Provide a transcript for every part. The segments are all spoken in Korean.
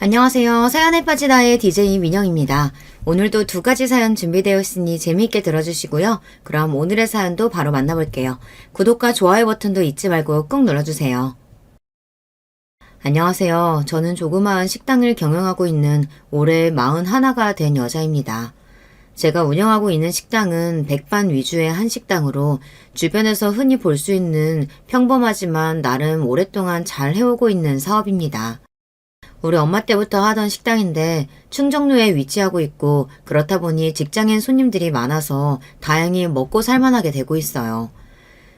안녕하세요. 사연에 빠진 아의 DJ 민영입니다. 오늘도 두 가지 사연 준비되어 있으니 재미있게 들어주시고요. 그럼 오늘의 사연도 바로 만나볼게요. 구독과 좋아요 버튼도 잊지 말고 꾹 눌러주세요. 안녕하세요. 저는 조그마한 식당을 경영하고 있는 올해 41가 된 여자입니다. 제가 운영하고 있는 식당은 백반 위주의 한식당으로 주변에서 흔히 볼 수 있는 평범하지만 나름 오랫동안 잘 해오고 있는 사업입니다. 우리 엄마 때부터 하던 식당인데 충정로에 위치하고 있고 그렇다 보니 직장인 손님들이 많아서 다행히 먹고 살만하게 되고 있어요.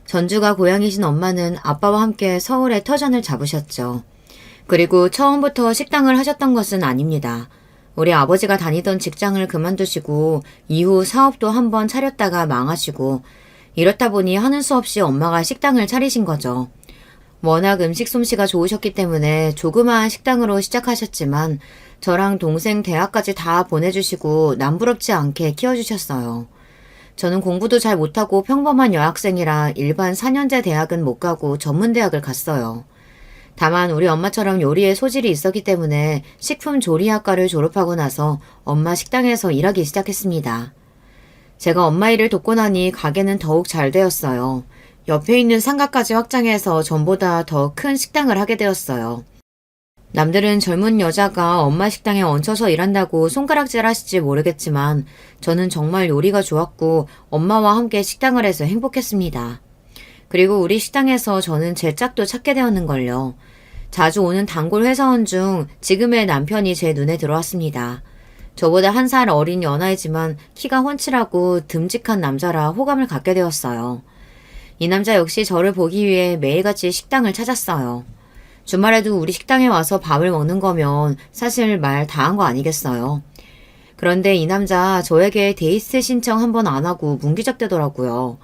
전주가 고향이신 엄마는 아빠와 함께 서울에 터전을 잡으셨죠. 그리고 처음부터 식당을 하셨던 것은 아닙니다. 우리 아버지가 다니던 직장을 그만두시고 이후 사업도 한번 차렸다가 망하시고 이렇다 보니 하는 수 없이 엄마가 식당을 차리신 거죠. 워낙 음식 솜씨가 좋으셨기 때문에 조그마한 식당으로 시작하셨지만 저랑 동생 대학까지 다 보내주시고 남부럽지 않게 키워주셨어요. 저는 공부도 잘 못하고 평범한 여학생이라 일반 4년제 대학은 못 가고 전문대학을 갔어요. 다만 우리 엄마처럼 요리에 소질이 있었기 때문에 식품조리학과를 졸업하고 나서 엄마 식당에서 일하기 시작했습니다. 제가 엄마 일을 돕고 나니 가게는 더욱 잘 되었어요. 옆에 있는 상가까지 확장해서 전보다 더 큰 식당을 하게 되었어요. 남들은 젊은 여자가 엄마 식당에 얹혀서 일한다고 손가락질 하실지 모르겠지만 저는 정말 요리가 좋았고 엄마와 함께 식당을 해서 행복했습니다. 그리고 우리 식당에서 저는 제 짝도 찾게 되었는걸요. 자주 오는 단골 회사원 중 지금의 남편이 제 눈에 들어왔습니다. 저보다 1살 어린 연하이지만 키가 훤칠하고 듬직한 남자라 호감을 갖게 되었어요. 이 남자 역시 저를 보기 위해 매일같이 식당을 찾았어요. 주말에도 우리 식당에 와서 밥을 먹는 거면 사실 말 다 한 거 아니겠어요. 그런데 이 남자 저에게 데이트 신청 한 번 안 하고 문기적대더라고요.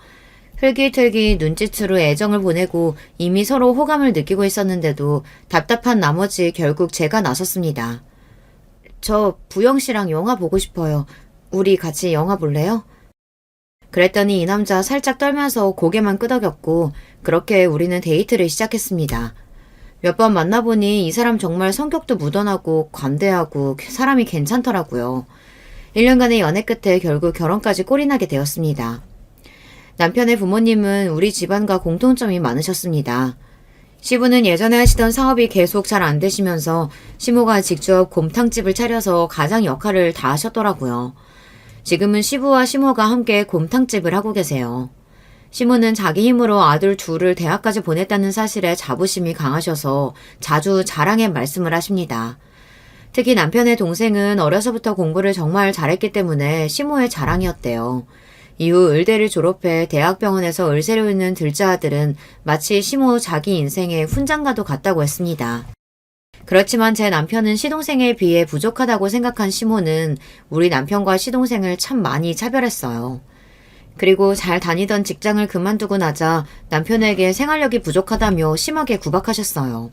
흘깃흘깃 눈짓으로 애정을 보내고 이미 서로 호감을 느끼고 있었는데도 답답한 나머지 결국 제가 나섰습니다. 저 부영 씨랑 영화 보고 싶어요. 우리 같이 영화 볼래요? 그랬더니 이 남자 살짝 떨면서 고개만 끄덕였고 그렇게 우리는 데이트를 시작했습니다. 몇 번 만나보니 이 사람 정말 성격도 무던하고 관대하고 사람이 괜찮더라고요. 1년간의 연애 끝에 결국 결혼까지 꼴이나게 되었습니다. 남편의 부모님은 우리 집안과 공통점이 많으셨습니다. 시부는 예전에 하시던 사업이 계속 잘 안 되시면서 시모가 직접 곰탕집을 차려서 가장 역할을 다 하셨더라고요. 지금은 시부와 시모가 함께 곰탕집을 하고 계세요. 시모는 자기 힘으로 아들 둘을 대학까지 보냈다는 사실에 자부심이 강하셔서 자주 자랑의 말씀을 하십니다. 특히 남편의 동생은 어려서부터 공부를 정말 잘했기 때문에 시모의 자랑이었대요. 이후 의대를 졸업해 대학병원에서 의사로 있는 둘째 아들은 마치 시모 자기 인생의 훈장과도 같다고 했습니다. 그렇지만 제 남편은 시동생에 비해 부족하다고 생각한 시모는 우리 남편과 시동생을 참 많이 차별했어요. 그리고 잘 다니던 직장을 그만두고 나자 남편에게 생활력이 부족하다며 심하게 구박하셨어요.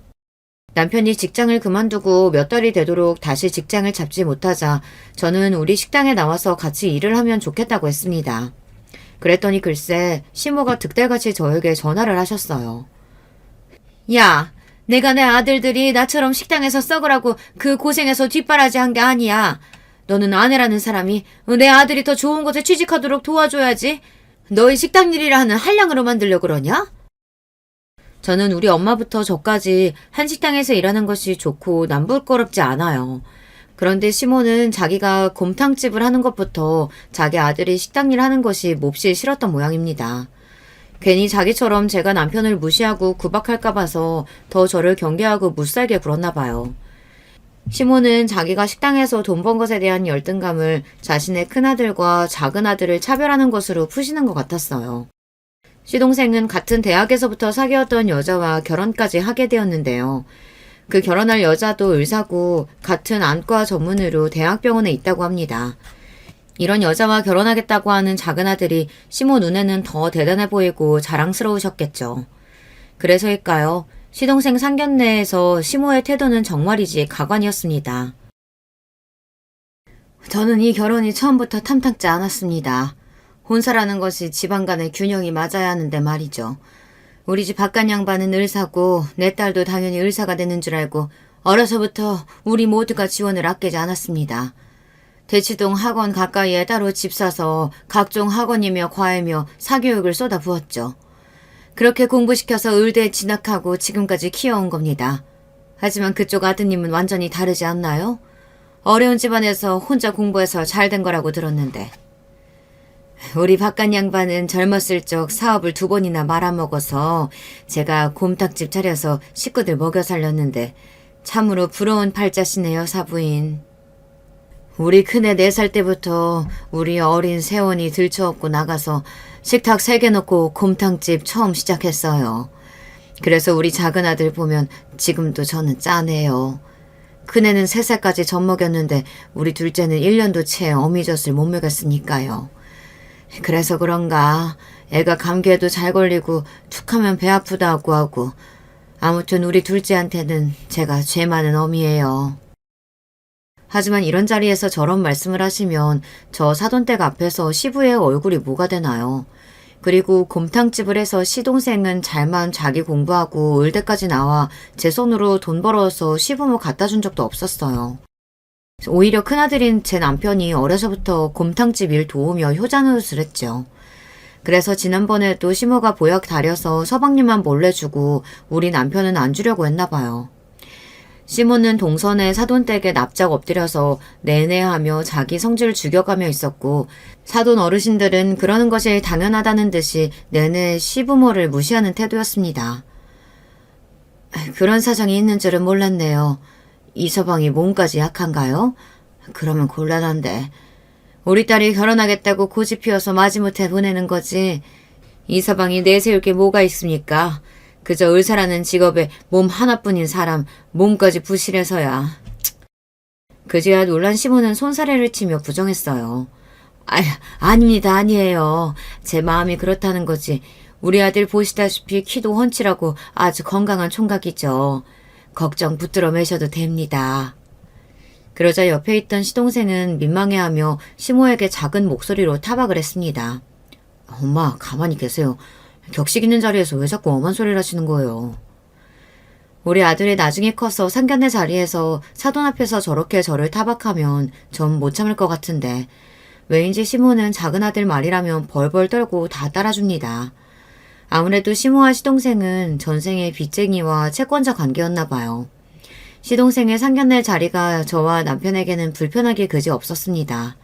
남편이 직장을 그만두고 몇 달이 되도록 다시 직장을 잡지 못하자 저는 우리 식당에 나와서 같이 일을 하면 좋겠다고 했습니다. 그랬더니 글쎄 시모가 득달같이 저에게 전화를 하셨어요. 야! 내가 내 아들들이 나처럼 식당에서 썩으라고 그 고생해서 뒷바라지 한 게 아니야. 너는 아내라는 사람이 내 아들이 더 좋은 곳에 취직하도록 도와줘야지. 너희 식당 일이라 하는 한량으로 만들려고 그러냐? 저는 우리 엄마부터 저까지 한식당에서 일하는 것이 좋고 남부끄럽지 않아요. 그런데 시모는 자기가 곰탕집을 하는 것부터 자기 아들이 식당 일 하는 것이 몹시 싫었던 모양입니다. 괜히 자기처럼 제가 남편을 무시하고 구박할까 봐서 더 저를 경계하고 못살게 굴었나 봐요. 시모는 자기가 식당에서 돈 번 것에 대한 열등감을 자신의 큰아들과 작은아들을 차별하는 것으로 푸시는 것 같았어요. 시동생은 같은 대학에서부터 사귀었던 여자와 결혼까지 하게 되었는데요. 그 결혼할 여자도 의사고 같은 안과 전문의로 대학병원에 있다고 합니다. 이런 여자와 결혼하겠다고 하는 작은아들이 시모 눈에는 더 대단해 보이고 자랑스러우셨겠죠. 그래서일까요? 시동생 상견례에서 시모의 태도는 정말이지 가관이었습니다. 저는 이 결혼이 처음부터 탐탁지 않았습니다. 혼사라는 것이 집안 간의 균형이 맞아야 하는데 말이죠. 우리 집 바깥 양반은 의사고 내 딸도 당연히 의사가 되는 줄 알고 어려서부터 우리 모두가 지원을 아끼지 않았습니다. 대치동 학원 가까이에 따로 집 사서 각종 학원이며 과외며 사교육을 쏟아부었죠. 그렇게 공부시켜서 의대에 진학하고 지금까지 키워온 겁니다. 하지만 그쪽 아드님은 완전히 다르지 않나요? 어려운 집안에서 혼자 공부해서 잘 된 거라고 들었는데. 우리 바깥 양반은 젊었을 적 사업을 2번이나 말아먹어서 제가 곰탕집 차려서 식구들 먹여 살렸는데 참으로 부러운 팔자시네요, 사부인. 우리 큰애 4살 때부터 우리 어린 세원이 들쳐업고 나가서 식탁 3개 놓고 곰탕집 처음 시작했어요. 그래서 우리 작은 아들 보면 지금도 저는 짠해요. 큰애는 3살까지 젖 먹였는데 우리 둘째는 1년도 채 어미젖을 못 먹였으니까요. 그래서 그런가 애가 감기에도 잘 걸리고 툭하면 배 아프다고 하고 아무튼 우리 둘째한테는 제가 죄 많은 어미예요. 하지만 이런 자리에서 저런 말씀을 하시면 저 사돈댁 앞에서 시부의 얼굴이 뭐가 되나요? 그리고 곰탕집을 해서 시동생은 잘만 자기 공부하고 의대까지 나와 제 손으로 돈 벌어서 시부모 갖다 준 적도 없었어요. 오히려 큰아들인 제 남편이 어려서부터 곰탕집 일 도우며 효자노릇을 했죠. 그래서 지난번에도 시모가 보약 다려서 서방님만 몰래 주고 우리 남편은 안 주려고 했나 봐요. 시모는 동선에 사돈댁에 납작 엎드려서 내내하며 자기 성질을 죽여가며 있었고 사돈 어르신들은 그러는 것이 당연하다는 듯이 내내 시부모를 무시하는 태도였습니다. 그런 사정이 있는 줄은 몰랐네요. 이 서방이 몸까지 약한가요? 그러면 곤란한데. 우리 딸이 결혼하겠다고 고집 피워서 마지못해 보내는 거지. 이 서방이 내세울 게 뭐가 있습니까? 그저 의사라는 직업에 몸 하나뿐인 사람 몸까지 부실해서야. 그제야 놀란 시모는 손사래를 치며 부정했어요. 아닙니다. 아니에요. 제 마음이 그렇다는 거지. 우리 아들 보시다시피 키도 훤칠하고 아주 건강한 총각이죠. 걱정 붙들어 매셔도 됩니다. 그러자 옆에 있던 시동생은 민망해하며 시모에게 작은 목소리로 타박을 했습니다. 엄마, 가만히 계세요. 격식 있는 자리에서 왜 자꾸 엄한 소리를 하시는 거예요? 우리 아들이 나중에 커서 상견례 자리에서 사돈 앞에서 저렇게 저를 타박하면 전 못 참을 것 같은데 왜인지 시모는 작은 아들 말이라면 벌벌 떨고 다 따라줍니다. 아무래도 시모와 시동생은 전생의 빚쟁이와 채권자 관계였나 봐요. 시동생의 상견례 자리가 저와 남편에게는 불편하기 그지 없었습니다.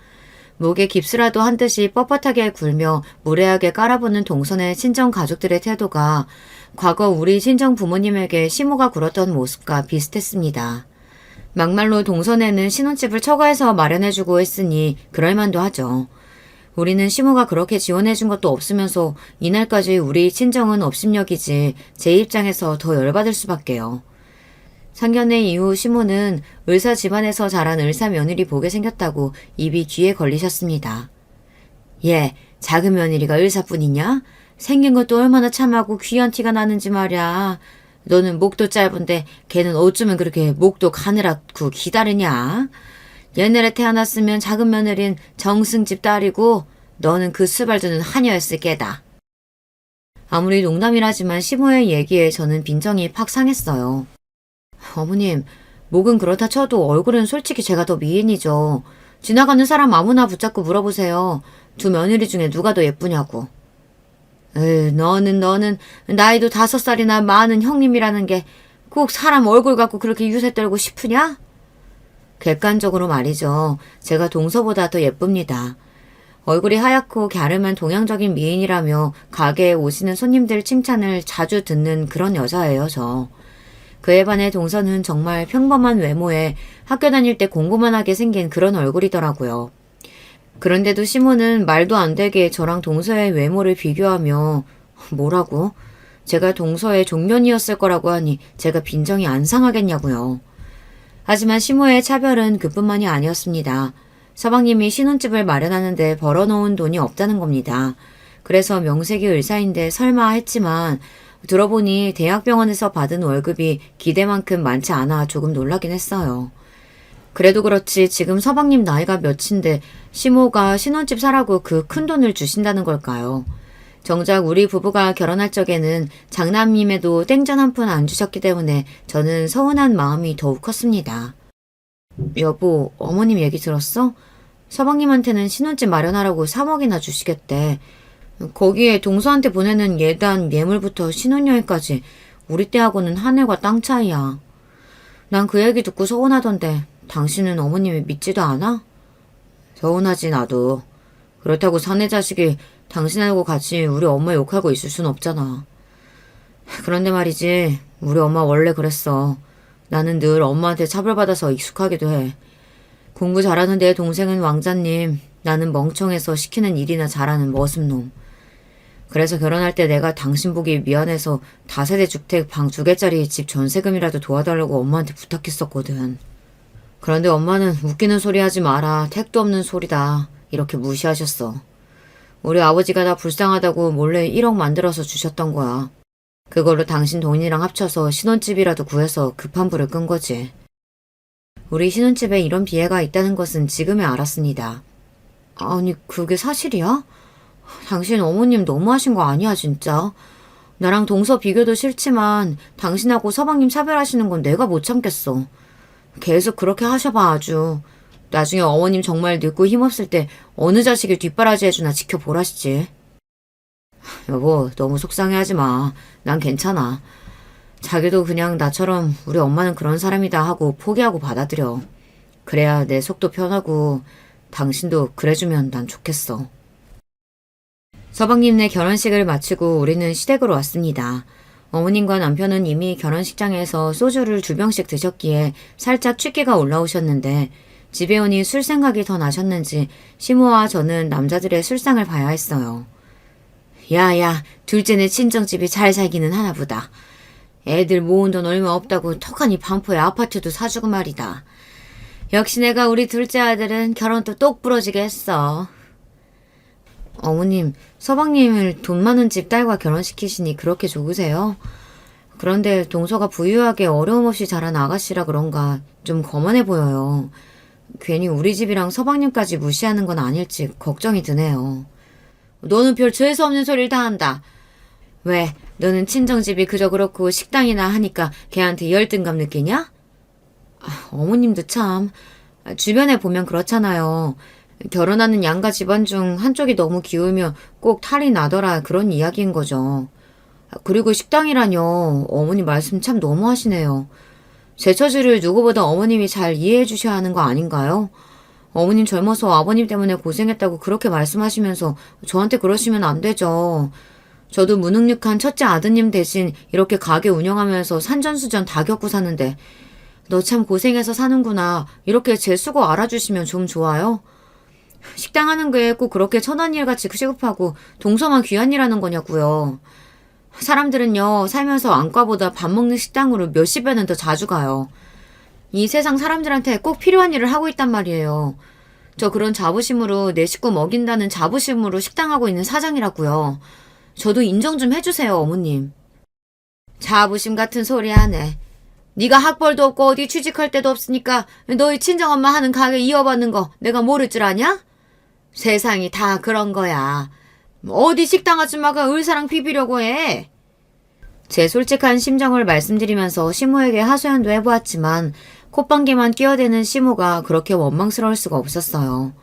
목에 깁스라도 한 듯이 뻣뻣하게 굴며 무례하게 깔아보는 동선의 친정 가족들의 태도가 과거 우리 친정 부모님에게 시모가 굴었던 모습과 비슷했습니다. 막말로 동선에는 신혼집을 처가해서 마련해주고 했으니 그럴만도 하죠. 우리는 시모가 그렇게 지원해준 것도 없으면서 이날까지 우리 친정은 업신여기지 제 입장에서 더 열받을 수밖에요. 상견례 이후 시모는 의사 집안에서 자란 의사 며느리 보게 생겼다고 입이 귀에 걸리셨습니다. 얘, 작은 며느리가 의사뿐이냐? 생긴 것도 얼마나 참하고 귀한 티가 나는지 말이야. 너는 목도 짧은데 걔는 어쩌면 그렇게 목도 가느라고 기다리냐? 옛날에 태어났으면 작은 며느린 정승집 딸이고 너는 그 수발두는 하녀였을 게다. 아무리 농담이라지만 시모의 얘기에 저는 빈정이 팍 상했어요. 어머님, 목은 그렇다 쳐도 얼굴은 솔직히 제가 더 미인이죠. 지나가는 사람 아무나 붙잡고 물어보세요. 2 며느리 중에 누가 더 예쁘냐고. 너는 나이도 5살이나 많은 형님이라는 게 꼭 사람 얼굴 갖고 그렇게 유세 떨고 싶으냐? 객관적으로 말이죠. 제가 동서보다 더 예쁩니다. 얼굴이 하얗고 갸름한 동양적인 미인이라며 가게에 오시는 손님들 칭찬을 자주 듣는 그런 여자예요, 저. 그에 반해 동서는 정말 평범한 외모에 학교 다닐 때 공부만 하게 생긴 그런 얼굴이더라고요. 그런데도 시모는 말도 안 되게 저랑 동서의 외모를 비교하며 뭐라고? 제가 동서의 종년이었을 거라고 하니 제가 빈정이 안 상하겠냐고요. 하지만 시모의 차별은 그뿐만이 아니었습니다. 서방님이 신혼집을 마련하는데 벌어놓은 돈이 없다는 겁니다. 그래서 명색이 의사인데 설마 했지만 들어보니 대학병원에서 받은 월급이 기대만큼 많지 않아 조금 놀라긴 했어요. 그래도 그렇지 지금 서방님 나이가 몇인데 시모가 신혼집 사라고 그 큰 돈을 주신다는 걸까요? 정작 우리 부부가 결혼할 적에는 장남님에도 땡전 한 푼 안 주셨기 때문에 저는 서운한 마음이 더욱 컸습니다. 여보, 어머님 얘기 들었어? 서방님한테는 신혼집 마련하라고 3억이나 주시겠대. 거기에 동서한테 보내는 예단, 예물부터 신혼여행까지 우리 때하고는 하늘과 땅 차이야. 난 그 얘기 듣고 서운하던데 당신은 어머님이 믿지도 않아? 서운하지 나도. 그렇다고 사내 자식이 당신하고 같이 우리 엄마 욕하고 있을 순 없잖아. 그런데 말이지, 우리 엄마 원래 그랬어. 나는 늘 엄마한테 차별받아서 익숙하기도 해. 공부 잘하는 내 동생은 왕자님, 나는 멍청해서 시키는 일이나 잘하는 머슴놈. 그래서 결혼할 때 내가 당신 보기 미안해서 다세대 주택 방 2개짜리 집 전세금이라도 도와달라고 엄마한테 부탁했었거든. 그런데 엄마는 웃기는 소리 하지 마라, 택도 없는 소리다, 이렇게 무시하셨어. 우리 아버지가 다 불쌍하다고 몰래 1억 만들어서 주셨던 거야. 그걸로 당신 돈이랑 합쳐서 신혼집이라도 구해서 급한 불을 끈 거지. 우리 신혼집에 이런 비애가 있다는 것은 지금에 알았습니다. 아니, 그게 사실이야? 당신 어머님 너무하신 거 아니야, 진짜? 나랑 동서 비교도 싫지만 당신하고 서방님 차별하시는 건 내가 못 참겠어. 계속 그렇게 하셔봐, 아주. 나중에 어머님 정말 늙고 힘없을 때 어느 자식이 뒷바라지 해주나 지켜보라시지. 여보, 너무 속상해하지 마. 난 괜찮아. 자기도 그냥 나처럼 우리 엄마는 그런 사람이다 하고 포기하고 받아들여. 그래야 내 속도 편하고 당신도 그래주면 난 좋겠어. 서방님네 결혼식을 마치고 우리는 시댁으로 왔습니다. 어머님과 남편은 이미 결혼식장에서 소주를 2병씩 드셨기에 살짝 취기가 올라오셨는데 집에 오니 술 생각이 더 나셨는지 시모와 저는 남자들의 술상을 봐야 했어요. 야야, 둘째네 친정집이 잘 살기는 하나보다. 애들 모은 돈 얼마 없다고 턱하니 반포에 아파트도 사주고 말이다. 역시 내가 우리 둘째 아들은 결혼도 똑 부러지게 했어. 어머님, 서방님을 돈 많은 집 딸과 결혼시키시니 그렇게 좋으세요? 그런데 동서가 부유하게 어려움 없이 자란 아가씨라 그런가 좀 거만해 보여요. 괜히 우리 집이랑 서방님까지 무시하는 건 아닐지 걱정이 드네요. 너는 별 죄수 없는 소리를 다 한다. 왜, 너는 친정집이 그저 그렇고 식당이나 하니까 걔한테 열등감 느끼냐? 어머님도 참, 주변에 보면 그렇잖아요. 결혼하는 양가 집안 중 한쪽이 너무 기울면 꼭 탈이 나더라, 그런 이야기인 거죠. 그리고 식당이라뇨. 어머니 말씀 참 너무하시네요. 제 처지를 누구보다 어머님이 잘 이해해 주셔야 하는 거 아닌가요? 어머님 젊어서 아버님 때문에 고생했다고 그렇게 말씀하시면서 저한테 그러시면 안 되죠. 저도 무능력한 첫째 아드님 대신 이렇게 가게 운영하면서 산전수전 다 겪고 사는데 너 참 고생해서 사는구나, 이렇게 제 수고 알아주시면 좀 좋아요. 식당 하는 게 꼭 그렇게 천한 일같이 시급하고 동서만 귀한 일 하는 거냐고요. 사람들은요, 살면서 안과보다 밥 먹는 식당으로 몇십 배는 더 자주 가요. 이 세상 사람들한테 꼭 필요한 일을 하고 있단 말이에요. 저 그런 자부심으로 내 식구 먹인다는 자부심으로 식당하고 있는 사장이라고요. 저도 인정 좀 해주세요, 어머님. 자부심 같은 소리 하네. 네가 학벌도 없고 어디 취직할 데도 없으니까 너희 친정엄마 하는 가게 이어받는 거 내가 모를 줄 아냐? 세상이 다 그런 거야. 어디 식당 아줌마가 을사랑 비비려고 해. 제 솔직한 심정을 말씀드리면서 시모에게 하소연도 해보았지만 콧방귀만 끼어대는 시모가 그렇게 원망스러울 수가 없었어요.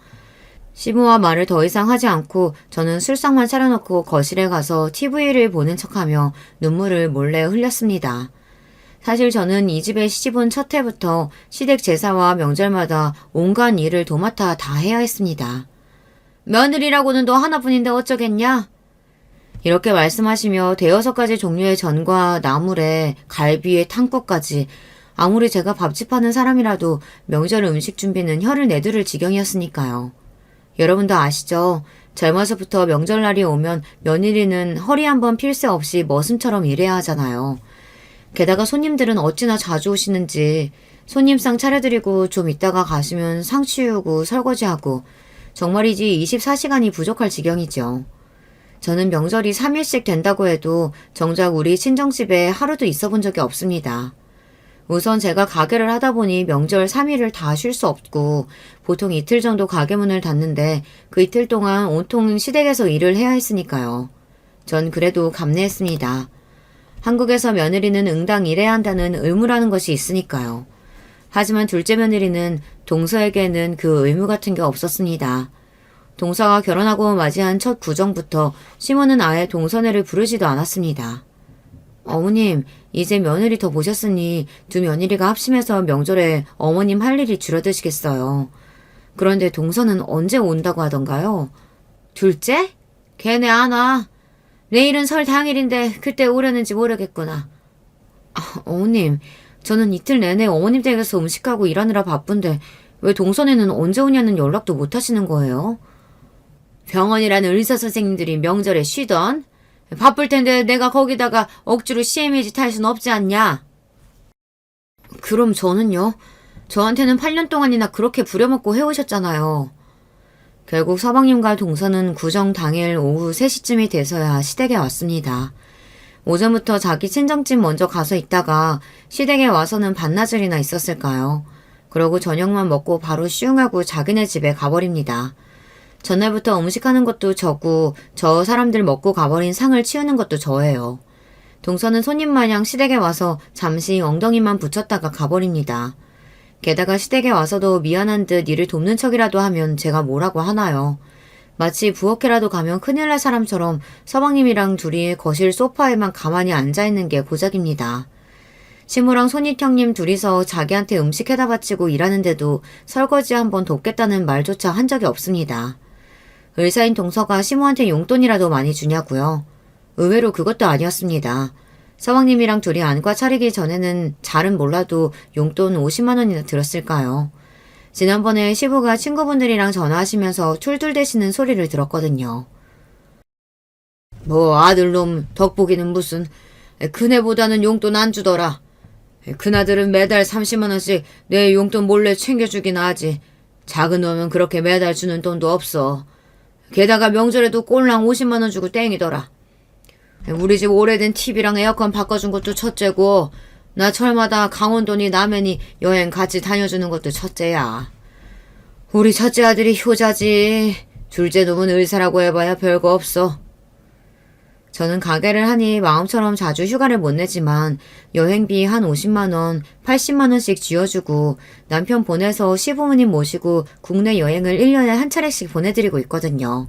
시모와 말을 더 이상 하지 않고 저는 술상만 차려놓고 거실에 가서 TV를 보는 척하며 눈물을 몰래 흘렸습니다. 사실 저는 이 집에 시집온 첫 해부터 시댁 제사와 명절마다 온갖 일을 도맡아 다 해야 했습니다. 며느리라고는 너 하나뿐인데 어쩌겠냐? 이렇게 말씀하시며 대여섯 가지 종류의 전과 나물에 갈비에 탕국까지, 아무리 제가 밥집하는 사람이라도 명절 음식 준비는 혀를 내두를 지경이었으니까요. 여러분도 아시죠? 젊어서부터 명절날이 오면 며느리는 허리 한번 필 새 없이 머슴처럼 일해야 하잖아요. 게다가 손님들은 어찌나 자주 오시는지 손님상 차려드리고 좀 있다가 가시면 상 치우고 설거지하고, 정말이지 24시간이 부족할 지경이죠. 저는 명절이 3일씩 된다고 해도 정작 우리 친정집에 하루도 있어 본 적이 없습니다. 우선 제가 가게를 하다 보니 명절 3일을 다 쉴 수 없고 보통 이틀 정도 가게 문을 닫는데 그 이틀 동안 온통 시댁에서 일을 해야 했으니까요. 전 그래도 감내했습니다. 한국에서 며느리는 응당 일해야 한다는 의무라는 것이 있으니까요. 하지만 둘째 며느리는 동서에게는 그 의무 같은 게 없었습니다. 동서가 결혼하고 맞이한 첫 구정부터 시모는 아예 동서네를 부르지도 않았습니다. 어머님, 이제 며느리 더 모셨으니 두 며느리가 합심해서 명절에 어머님 할 일이 줄어드시겠어요. 그런데 동서는 언제 온다고 하던가요? 둘째? 걔네 안 와. 내일은 설 당일인데 그때 오려는지 모르겠구나. 어머님, 저는 이틀 내내 어머님 댁에서 음식하고 일하느라 바쁜데 왜 동선에는 언제 오냐는 연락도 못 하시는 거예요? 병원이라는 의사 선생님들이 명절에 쉬던? 바쁠 텐데 내가 거기다가 억지로 CMH 탈 순 없지 않냐? 그럼 저는요? 저한테는 8년 동안이나 그렇게 부려먹고 해오셨잖아요. 결국 서방님과 동서는 구정 당일 오후 3시쯤이 돼서야 시댁에 왔습니다. 오전부터 자기 친정집 먼저 가서 있다가 시댁에 와서는 반나절이나 있었을까요? 그러고 저녁만 먹고 바로 슝하고 자기네 집에 가버립니다. 전날부터 음식하는 것도 저고 저 사람들 먹고 가버린 상을 치우는 것도 저예요. 동서는 손님 마냥 시댁에 와서 잠시 엉덩이만 붙였다가 가버립니다. 게다가 시댁에 와서도 미안한 듯 일을 돕는 척이라도 하면 제가 뭐라고 하나요. 마치 부엌에라도 가면 큰일 날 사람처럼 서방님이랑 둘이 거실 소파에만 가만히 앉아있는 게 고작입니다. 시모랑 손익 형님 둘이서 자기한테 음식 해다 바치고 일하는데도 설거지 한번 돕겠다는 말조차 한 적이 없습니다. 의사인 동서가 시모한테 용돈이라도 많이 주냐고요? 의외로 그것도 아니었습니다. 서방님이랑 둘이 안과 차리기 전에는 잘은 몰라도 용돈 50만 원이나 들었을까요? 지난번에 시부가 친구분들이랑 전화하시면서 툴툴대시는 소리를 들었거든요. 뭐 아들놈 덕보기는 무슨 그네보다는 용돈 안 주더라. 그나들은 매달 30만 원씩 내 용돈 몰래 챙겨주긴 하지. 작은 놈은 그렇게 매달 주는 돈도 없어. 게다가 명절에도 꼴랑 50만 원 주고 땡이더라. 우리 집 오래된 TV랑 에어컨 바꿔준 것도 첫째고 나 철마다 강원도니 남해니 여행 같이 다녀주는 것도 첫째야. 우리 첫째 아들이 효자지. 둘째 놈은 의사라고 해봐야 별거 없어. 저는 가게를 하니 마음처럼 자주 휴가를 못 내지만 여행비 한 50만 원, 80만 원씩 쥐어주고 남편 보내서 시부모님 모시고 국내 여행을 1년에 한 차례씩 보내드리고 있거든요.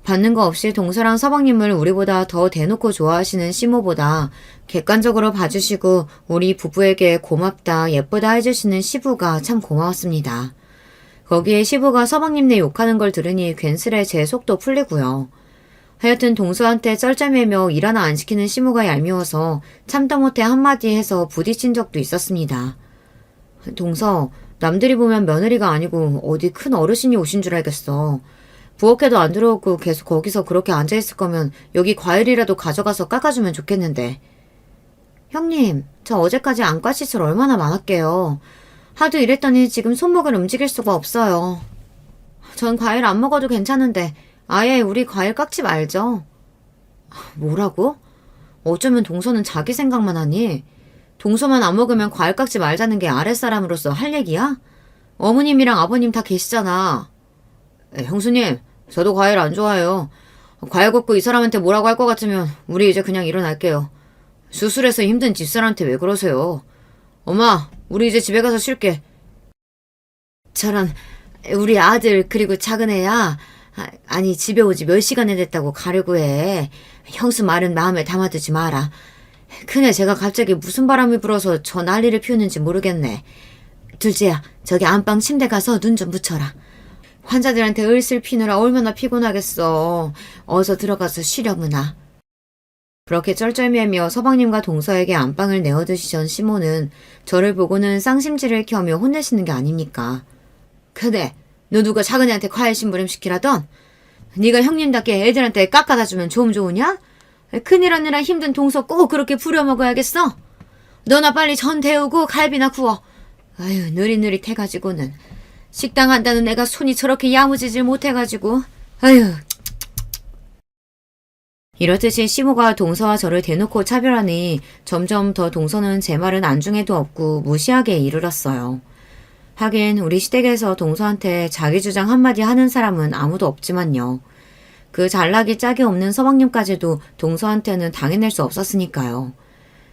받는 거 없이 동서랑 서방님을 우리보다 더 대놓고 좋아하시는 시모보다 객관적으로 봐주시고 우리 부부에게 고맙다, 예쁘다 해주시는 시부가 참 고마웠습니다. 거기에 시부가 서방님네 욕하는 걸 들으니 괜스레 제 속도 풀리고요. 하여튼 동서한테 쩔쩔매며 일 하나 안 시키는 시모가 얄미워서 참다 못해 한마디 해서 부딪힌 적도 있었습니다. 동서, 남들이 보면 며느리가 아니고 어디 큰 어르신이 오신 줄 알겠어. 부엌에도 안 들어오고 계속 거기서 그렇게 앉아있을 거면 여기 과일이라도 가져가서 깎아주면 좋겠는데. 형님, 저 어제까지 안과 시술 얼마나 많았게요. 하도 일했더니 지금 손목을 움직일 수가 없어요. 전 과일 안 먹어도 괜찮은데 아예 우리 과일 깎지 말죠. 뭐라고? 어쩌면 동서는 자기 생각만 하니? 동서만 안 먹으면 과일 깎지 말자는 게 아랫사람으로서 할 얘기야? 어머님이랑 아버님 다 계시잖아. 형수님, 저도 과일 안 좋아해요. 과일 걷고 이 사람한테 뭐라고 할 것 같으면 우리 이제 그냥 일어날게요. 수술해서 힘든 집사람한테 왜 그러세요? 엄마, 우리 이제 집에 가서 쉴게. 저런, 우리 아들 그리고 작은 애야. 아니 집에 오지 몇 시간이 됐다고 가려고 해. 형수 말은 마음에 담아두지 마라. 큰애 제가 갑자기 무슨 바람이 불어서 저 난리를 피우는지 모르겠네. 둘째야, 저기 안방 침대 가서 눈 좀 붙여라. 환자들한테 을슬 피느라 얼마나 피곤하겠어. 어서 들어가서 쉬려무나. 그렇게 쩔쩔매며 서방님과 동서에게 안방을 내어두시던 시모는 저를 보고는 쌍심지를 켜며 혼내시는 게 아닙니까? 그래, 너 누가 작은애한테 과일 심부름 시키라던? 네가 형님답게 애들한테 깎아다 주면 좀 좋으냐? 큰일 하느라 힘든 동서 꼭 그렇게 부려먹어야겠어? 너나 빨리 전 데우고 갈비나 구워. 아유, 느릿느릿해가지고는. 식당 한다는 애가 손이 저렇게 야무지질 못해가지고. 아유. 이렇듯이 시모가 동서와 저를 대놓고 차별하니 점점 더 동서는 제 말은 안중에도 없고 무시하게 이르렀어요. 하긴 우리 시댁에서 동서한테 자기 주장 한마디 하는 사람은 아무도 없지만요. 그 잘나기 짝이 없는 서방님까지도 동서한테는 당해낼 수 없었으니까요.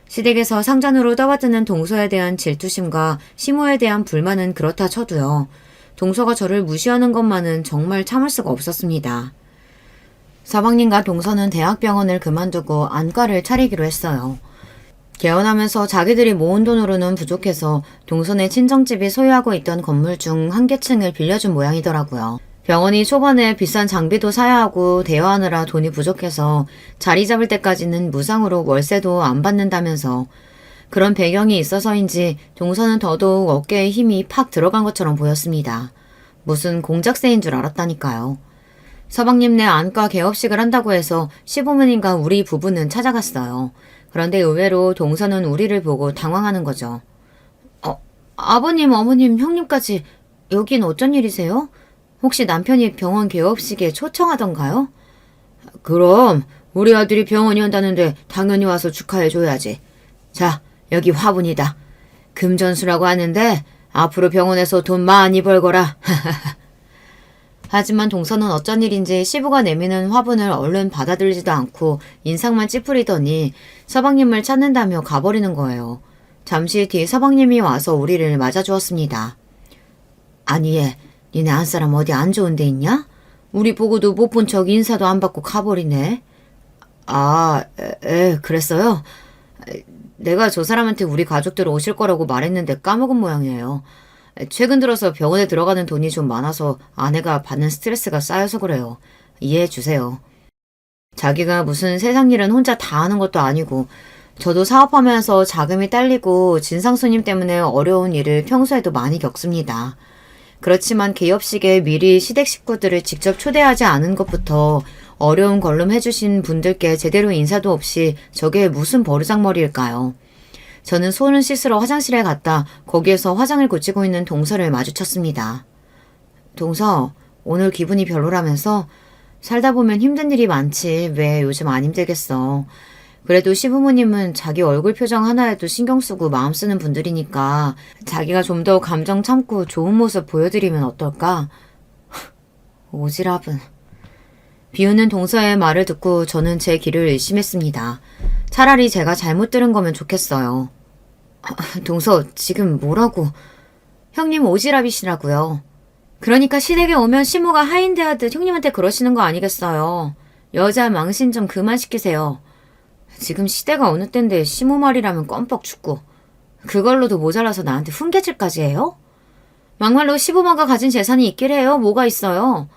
시댁에서 상전으로 떠받드는 동서에 대한 질투심과 시모에 대한 불만은 그렇다 쳐도요. 동서가 저를 무시하는 것만은 정말 참을 수가 없었습니다. 서방님과 동서는 대학병원을 그만두고 안과를 차리기로 했어요. 개원하면서 자기들이 모은 돈으로는 부족해서 동선의 친정집이 소유하고 있던 건물 중 한 개층을 빌려준 모양이더라고요. 병원이 초반에 비싼 장비도 사야 하고 대여하느라 돈이 부족해서 자리 잡을 때까지는 무상으로 월세도 안 받는다면서 그런 배경이 있어서인지 동서는 더더욱 어깨에 힘이 팍 들어간 것처럼 보였습니다. 무슨 공작새인 줄 알았다니까요. 서방님네 안과 개업식을 한다고 해서 시부모님과 우리 부부는 찾아갔어요. 그런데 의외로 동서는 우리를 보고 당황하는 거죠. 아버님, 어머님, 형님까지 여긴 어쩐 일이세요? 혹시 남편이 병원 개업식에 초청하던가요? 그럼 우리 아들이 병원이 한다는데 당연히 와서 축하해줘야지. 자, 여기 화분이다. 금전수라고 하는데 앞으로 병원에서 돈 많이 벌거라. 하지만 동서는 어쩐 일인지 시부가 내미는 화분을 얼른 받아들지도 않고 인상만 찌푸리더니 서방님을 찾는다며 가버리는 거예요. 잠시 뒤 서방님이 와서 우리를 맞아주었습니다. 아니 얘, 니네 안사람 어디 안 좋은 데 있냐? 우리 보고도 못 본 척 인사도 안 받고 가버리네. 그랬어요? 내가 저 사람한테 우리 가족들 오실 거라고 말했는데 까먹은 모양이에요. 최근 들어서 병원에 들어가는 돈이 좀 많아서 아내가 받는 스트레스가 쌓여서 그래요. 이해해 주세요. 자기가 무슨 세상 일은 혼자 다 하는 것도 아니고 저도 사업하면서 자금이 딸리고 진상 손님 때문에 어려운 일을 평소에도 많이 겪습니다. 그렇지만 개업식에 미리 시댁 식구들을 직접 초대하지 않은 것부터 어려운 걸름 해주신 분들께 제대로 인사도 없이 저게 무슨 버르장머리일까요? 저는 손을 씻으러 화장실에 갔다 거기에서 화장을 고치고 있는 동서를 마주쳤습니다. 동서, 오늘 기분이 별로라면서? 살다 보면 힘든 일이 많지 왜 요즘 안 힘들겠어. 그래도 시부모님은 자기 얼굴 표정 하나에도 신경 쓰고 마음 쓰는 분들이니까 자기가 좀 더 감정 참고 좋은 모습 보여드리면 어떨까? 오지랖은. 비웃는 동서의 말을 듣고 저는 제 길을 의심했습니다. 차라리 제가 잘못 들은 거면 좋겠어요. 동서, 지금 뭐라고? 형님 오지랖이시라고요. 그러니까 시댁에 오면 시모가 하인대하듯 형님한테 그러시는 거 아니겠어요. 여자 망신 좀 그만 시키세요. 지금 시대가 어느 때인데 시모 말이라면 껌뻑 죽고 그걸로도 모자라서 나한테 훈계질까지 해요? 막말로 시부모가 가진 재산이 있길 해요. 뭐가 있어요.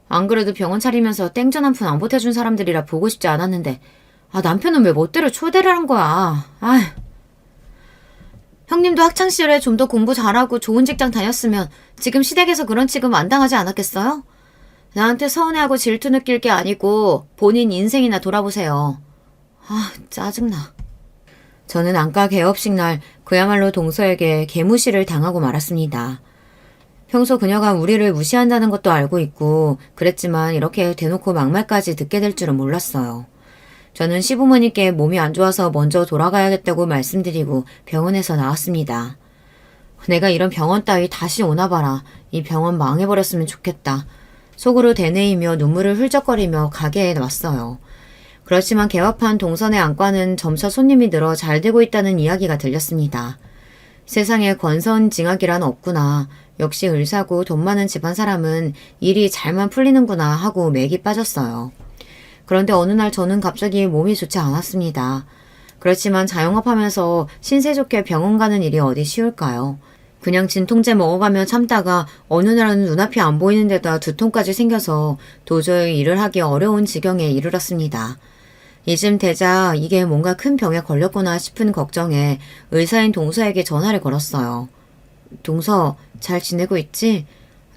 안 그래도 병원 차리면서 땡전 한 푼 안 보태준 사람들이라 보고 싶지 않았는데 남편은 왜 멋대로 초대를 한 거야. 형님도 학창시절에 좀 더 공부 잘하고 좋은 직장 다녔으면 지금 시댁에서 그런 취급 안 당하지 않았겠어요? 나한테 서운해하고 질투 느낄 게 아니고 본인 인생이나 돌아보세요. 짜증나. 저는 안과 개업식 날 그야말로 동서에게 개무시를 당하고 말았습니다. 평소 그녀가 우리를 무시한다는 것도 알고 있고 그랬지만 이렇게 대놓고 막말까지 듣게 될 줄은 몰랐어요. 저는 시부모님께 몸이 안 좋아서 먼저 돌아가야겠다고 말씀드리고 병원에서 나왔습니다. 내가 이런 병원 따위 다시 오나 봐라. 이 병원 망해버렸으면 좋겠다. 속으로 되뇌이며 눈물을 흘적거리며 가게에 왔어요. 그렇지만 개업한 동선의 안과는 점차 손님이 늘어 잘 되고 있다는 이야기가 들렸습니다. 세상에 권선징악이란 없구나. 역시 의사고 돈 많은 집안 사람은 일이 잘만 풀리는구나 하고 맥이 빠졌어요. 그런데 어느 날 저는 갑자기 몸이 좋지 않았습니다. 그렇지만 자영업하면서 신세 좋게 병원 가는 일이 어디 쉬울까요? 그냥 진통제 먹어가며 참다가 어느 날은 눈앞이 안 보이는 데다 두통까지 생겨서 도저히 일을 하기 어려운 지경에 이르렀습니다. 이쯤 되자 이게 뭔가 큰 병에 걸렸구나 싶은 걱정에 의사인 동서에게 전화를 걸었어요. 동서, 잘 지내고 있지?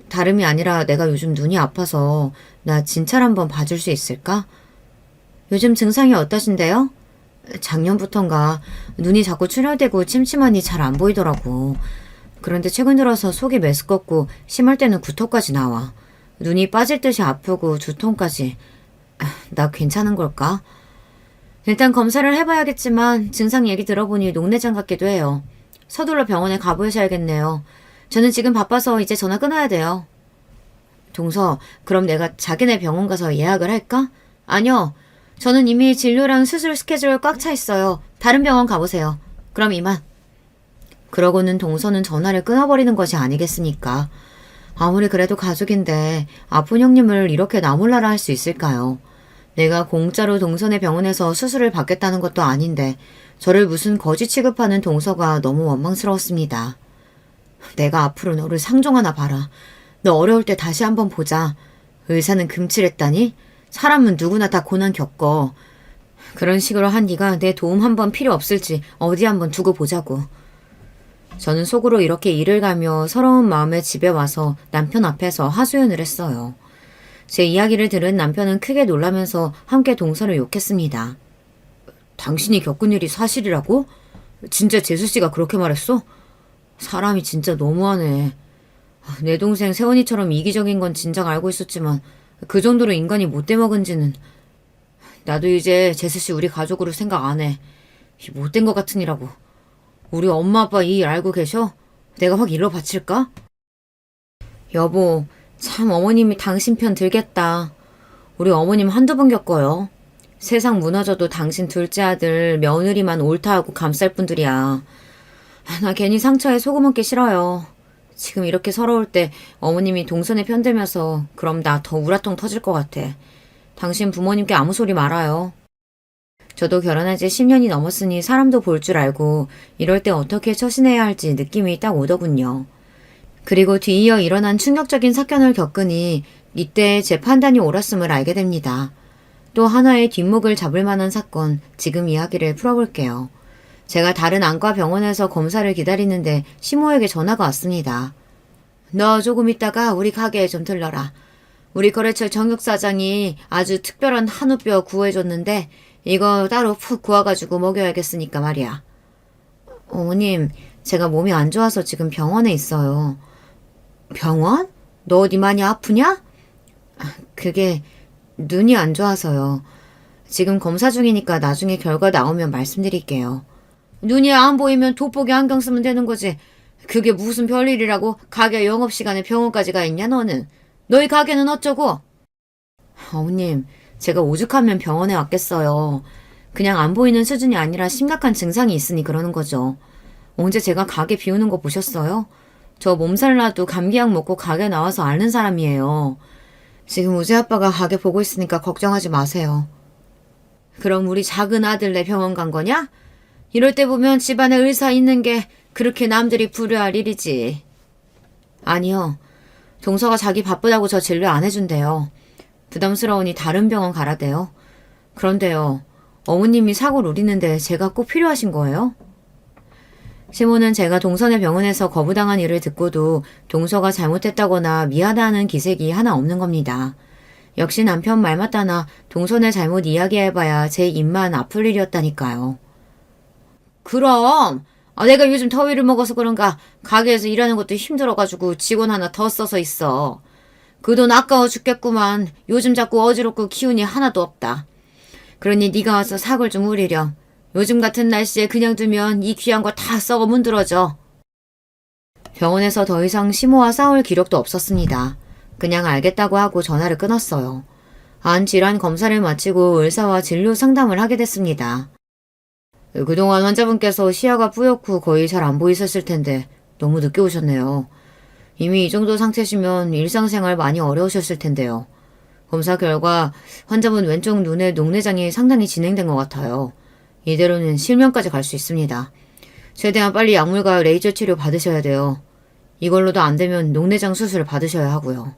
다름이 아니라 내가 요즘 눈이 아파서 나 진찰 한번 봐줄 수 있을까? 요즘 증상이 어떠신데요? 작년부턴가 눈이 자꾸 출혈되고 침침하니 잘 안 보이더라고. 그런데 최근 들어서 속이 메스껍고 심할 때는 구토까지 나와. 눈이 빠질 듯이 아프고 두통까지. 나 괜찮은 걸까? 일단 검사를 해봐야겠지만 증상 얘기 들어보니 녹내장 같기도 해요. 서둘러 병원에 가보셔야겠네요. 저는 지금 바빠서 이제 전화 끊어야 돼요. 동서, 그럼 내가 자기네 병원 가서 예약을 할까? 아니요. 저는 이미 진료랑 수술 스케줄 꽉 차 있어요. 다른 병원 가보세요. 그럼 이만. 그러고는 동서는 전화를 끊어버리는 것이 아니겠습니까? 아무리 그래도 가족인데 아픈 형님을 이렇게 나몰라라 할 수 있을까요? 내가 공짜로 동선의 병원에서 수술을 받겠다는 것도 아닌데 저를 무슨 거지 취급하는 동서가 너무 원망스러웠습니다. 내가 앞으로 너를 상종하나 봐라. 너 어려울 때 다시 한번 보자. 의사는 금칠했다니? 사람은 누구나 다 고난 겪어. 그런 식으로 한 네가 내 도움 한번 필요 없을지 어디 한번 두고 보자고. 저는 속으로 이렇게 일을 가며 서러운 마음에 집에 와서 남편 앞에서 하소연을 했어요. 제 이야기를 들은 남편은 크게 놀라면서 함께 동서를 욕했습니다. 당신이 겪은 일이 사실이라고? 진짜 재수씨가 그렇게 말했어? 사람이 진짜 너무하네. 내 동생 세원이처럼 이기적인 건 진작 알고 있었지만 그 정도로 인간이 못돼 먹은지는. 나도 이제 재수씨 우리 가족으로 생각 안 해. 못된 것 같으니라고. 우리 엄마 아빠 이 일 알고 계셔? 내가 확 일러 바칠까? 여보, 참 어머님이 당신 편 들겠다. 우리 어머님 한두 번 겪어요. 세상 무너져도 당신 둘째 아들 며느리만 옳다 하고 감쌀 분들이야. 나 괜히 상처에 소금 얹기 싫어요. 지금 이렇게 서러울 때 어머님이 동선에 편들면서 그럼 나 더 우라통 터질 것 같아. 당신 부모님께 아무 소리 말아요. 저도 결혼한 지 10년이 넘었으니 사람도 볼 줄 알고 이럴 때 어떻게 처신해야 할지 느낌이 딱 오더군요. 그리고 뒤이어 일어난 충격적인 사건을 겪으니 이때 제 판단이 옳았음을 알게 됩니다. 또 하나의 뒷목을 잡을 만한 사건, 지금 이야기를 풀어볼게요. 제가 다른 안과 병원에서 검사를 기다리는데 시모에게 전화가 왔습니다. 너 조금 있다가 우리 가게에 좀 들러라. 우리 거래처 정육 사장이 아주 특별한 한우뼈 구해줬는데 이거 따로 푹 구워가지고 먹여야겠으니까 말이야. 어머님, 제가 몸이 안 좋아서 지금 병원에 있어요. 병원? 너 어디 많이 아프냐? 그게 눈이 안 좋아서요. 지금 검사 중이니까 나중에 결과 나오면 말씀드릴게요. 눈이 안 보이면 돋보기 안경 쓰면 되는 거지. 그게 무슨 별일이라고 가게 영업시간에 병원까지 가 있냐 너는. 너희 가게는 어쩌고? 어머님, 제가 오죽하면 병원에 왔겠어요. 그냥 안 보이는 수준이 아니라 심각한 증상이 있으니 그러는 거죠. 언제 제가 가게 비우는 거 보셨어요? 저 몸살나도 감기약 먹고 가게 나와서 앓는 사람이에요. 지금 우재 아빠가 가게 보고 있으니까 걱정하지 마세요. 그럼 우리 작은 아들네 병원 간 거냐? 이럴 때 보면 집안에 의사 있는 게 그렇게 남들이 불효할 일이지. 아니요. 동서가 자기 바쁘다고 저 진료 안 해준대요. 부담스러우니 다른 병원 가라대요. 그런데요. 어머님이 사고 노리는데 제가 꼭 필요하신 거예요? 시모는 제가 동선의 병원에서 거부당한 일을 듣고도 동서가 잘못했다거나 미안해하는 기색이 하나 없는 겁니다. 역시 남편 말 맞다나 동선의 잘못 이야기해봐야 제 입만 아플 일이었다니까요. 그럼 내가 요즘 더위를 먹어서 그런가 가게에서 일하는 것도 힘들어가지고 직원 하나 더 써서 있어. 그 돈 아까워 죽겠구만. 요즘 자꾸 어지럽고 기운이 하나도 없다. 그러니 네가 와서 사골 좀 우리렴. 요즘 같은 날씨에 그냥 두면 이 귀한 거 다 썩어 문드러져. 병원에서 더 이상 시모와 싸울 기력도 없었습니다. 그냥 알겠다고 하고 전화를 끊었어요. 안 질환 검사를 마치고 의사와 진료 상담을 하게 됐습니다. 그동안 환자분께서 시야가 뿌옇고 거의 잘 안 보이셨을 텐데 너무 늦게 오셨네요. 이미 이 정도 상태시면 일상생활 많이 어려우셨을 텐데요. 검사 결과 환자분 왼쪽 눈의 녹내장이 상당히 진행된 것 같아요. 이대로는 실명까지 갈 수 있습니다. 최대한 빨리 약물과 레이저 치료 받으셔야 돼요. 이걸로도 안 되면 녹내장 수술을 받으셔야 하고요.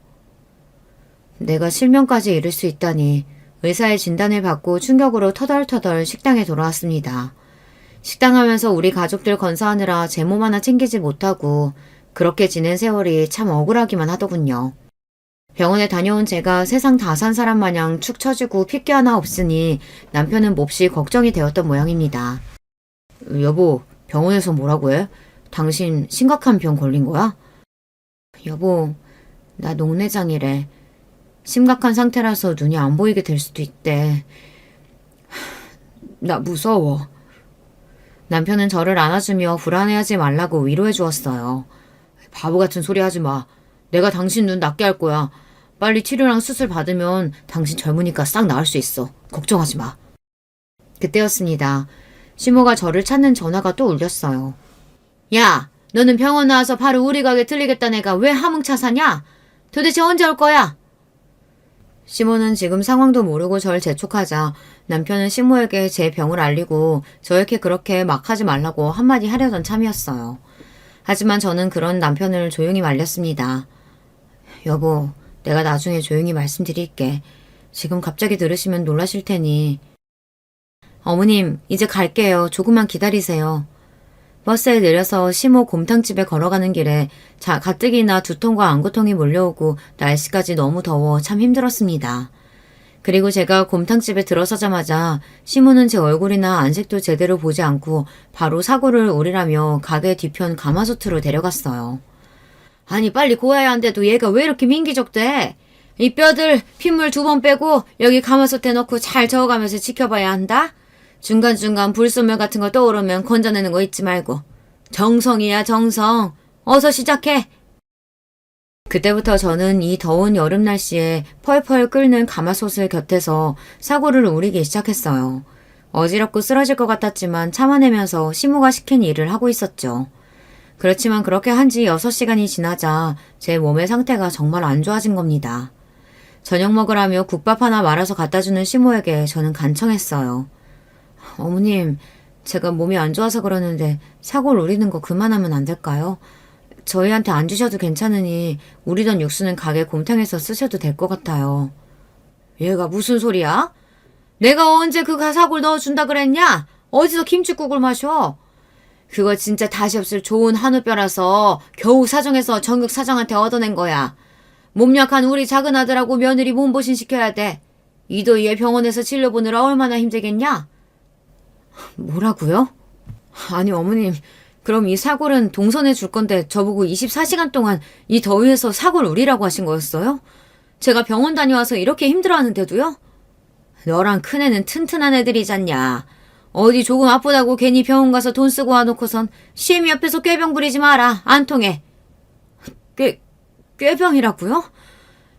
내가 실명까지 이를 수 있다니 의사의 진단을 받고 충격으로 터덜터덜 식당에 돌아왔습니다. 식당하면서 우리 가족들 건사하느라 제 몸 하나 챙기지 못하고 그렇게 지낸 세월이 참 억울하기만 하더군요. 병원에 다녀온 제가 세상 다 산 사람 마냥 축 처지고 핏기 하나 없으니 남편은 몹시 걱정이 되었던 모양입니다. 여보, 병원에서 뭐라고 해? 당신 심각한 병 걸린 거야? 여보, 나 녹내장이래. 심각한 상태라서 눈이 안 보이게 될 수도 있대. 나 무서워. 남편은 저를 안아주며 불안해하지 말라고 위로해 주었어요. 바보 같은 소리 하지 마. 내가 당신 눈 낫게 할 거야. 빨리 치료랑 수술 받으면 당신 젊으니까 싹 나을 수 있어. 걱정하지 마. 그때였습니다. 시모가 저를 찾는 전화가 또 울렸어요. 야, 너는 병원 나와서 바로 우리 가게 들리겠다는 애가 왜 함흥차 사냐? 도대체 언제 올 거야? 시모는 지금 상황도 모르고 절 재촉하자 남편은 시모에게 제 병을 알리고 저에게 그렇게 막 하지 말라고 한마디 하려던 참이었어요. 하지만 저는 그런 남편을 조용히 말렸습니다. 여보, 내가 나중에 조용히 말씀드릴게. 지금 갑자기 들으시면 놀라실 테니. 어머님, 이제 갈게요. 조금만 기다리세요. 버스에 내려서 시모 곰탕집에 걸어가는 길에 가뜩이나 두통과 안구통이 몰려오고 날씨까지 너무 더워 참 힘들었습니다. 그리고 제가 곰탕집에 들어서자마자 시모는 제 얼굴이나 안색도 제대로 보지 않고 바로 사고를 오리라며 가게 뒤편 가마솥으로 데려갔어요. 아니 빨리 고아야 한데도 얘가 왜 이렇게 민기적대? 이 뼈들 핏물 2번 빼고 여기 가마솥에 넣고 잘 저어가면서 지켜봐야 한다? 중간중간 불순물 같은 거 떠오르면 건져내는 거 잊지 말고. 정성이야 정성. 어서 시작해. 그때부터 저는 이 더운 여름 날씨에 펄펄 끓는 가마솥을 곁에서 사고를 우리기 시작했어요. 어지럽고 쓰러질 것 같았지만 참아내면서 시모가 시킨 일을 하고 있었죠. 그렇지만 그렇게 한 지 6시간이 지나자 제 몸의 상태가 정말 안 좋아진 겁니다. 저녁 먹으라며 국밥 하나 말아서 갖다주는 시모에게 저는 간청했어요. 어머님, 제가 몸이 안 좋아서 그러는데 사골 우리는 거 그만하면 안 될까요? 저희한테 안 주셔도 괜찮으니 우리던 육수는 가게 곰탕에서 쓰셔도 될 것 같아요. 얘가 무슨 소리야? 내가 언제 그 사골 넣어준다 그랬냐? 어디서 김치국을 마셔? 그거 진짜 다시 없을 좋은 한우뼈라서 겨우 사정해서 정육 사장한테 얻어낸 거야. 몸 약한 우리 작은 아들하고 며느리 몸보신 시켜야 돼. 이 더위에 병원에서 진료 보느라 얼마나 힘들겠냐? 뭐라고요? 아니 어머님, 그럼 이 사골은 동선해 줄 건데 저보고 24시간 동안 이 더위에서 사골 우리라고 하신 거였어요? 제가 병원 다녀와서 이렇게 힘들어하는데도요? 너랑 큰애는 튼튼한 애들이잖냐. 어디 조금 아프다고 괜히 병원 가서 돈 쓰고 와놓고선 시애미 옆에서 꾀병 부리지 마라. 안 통해. 꾀병이라고요?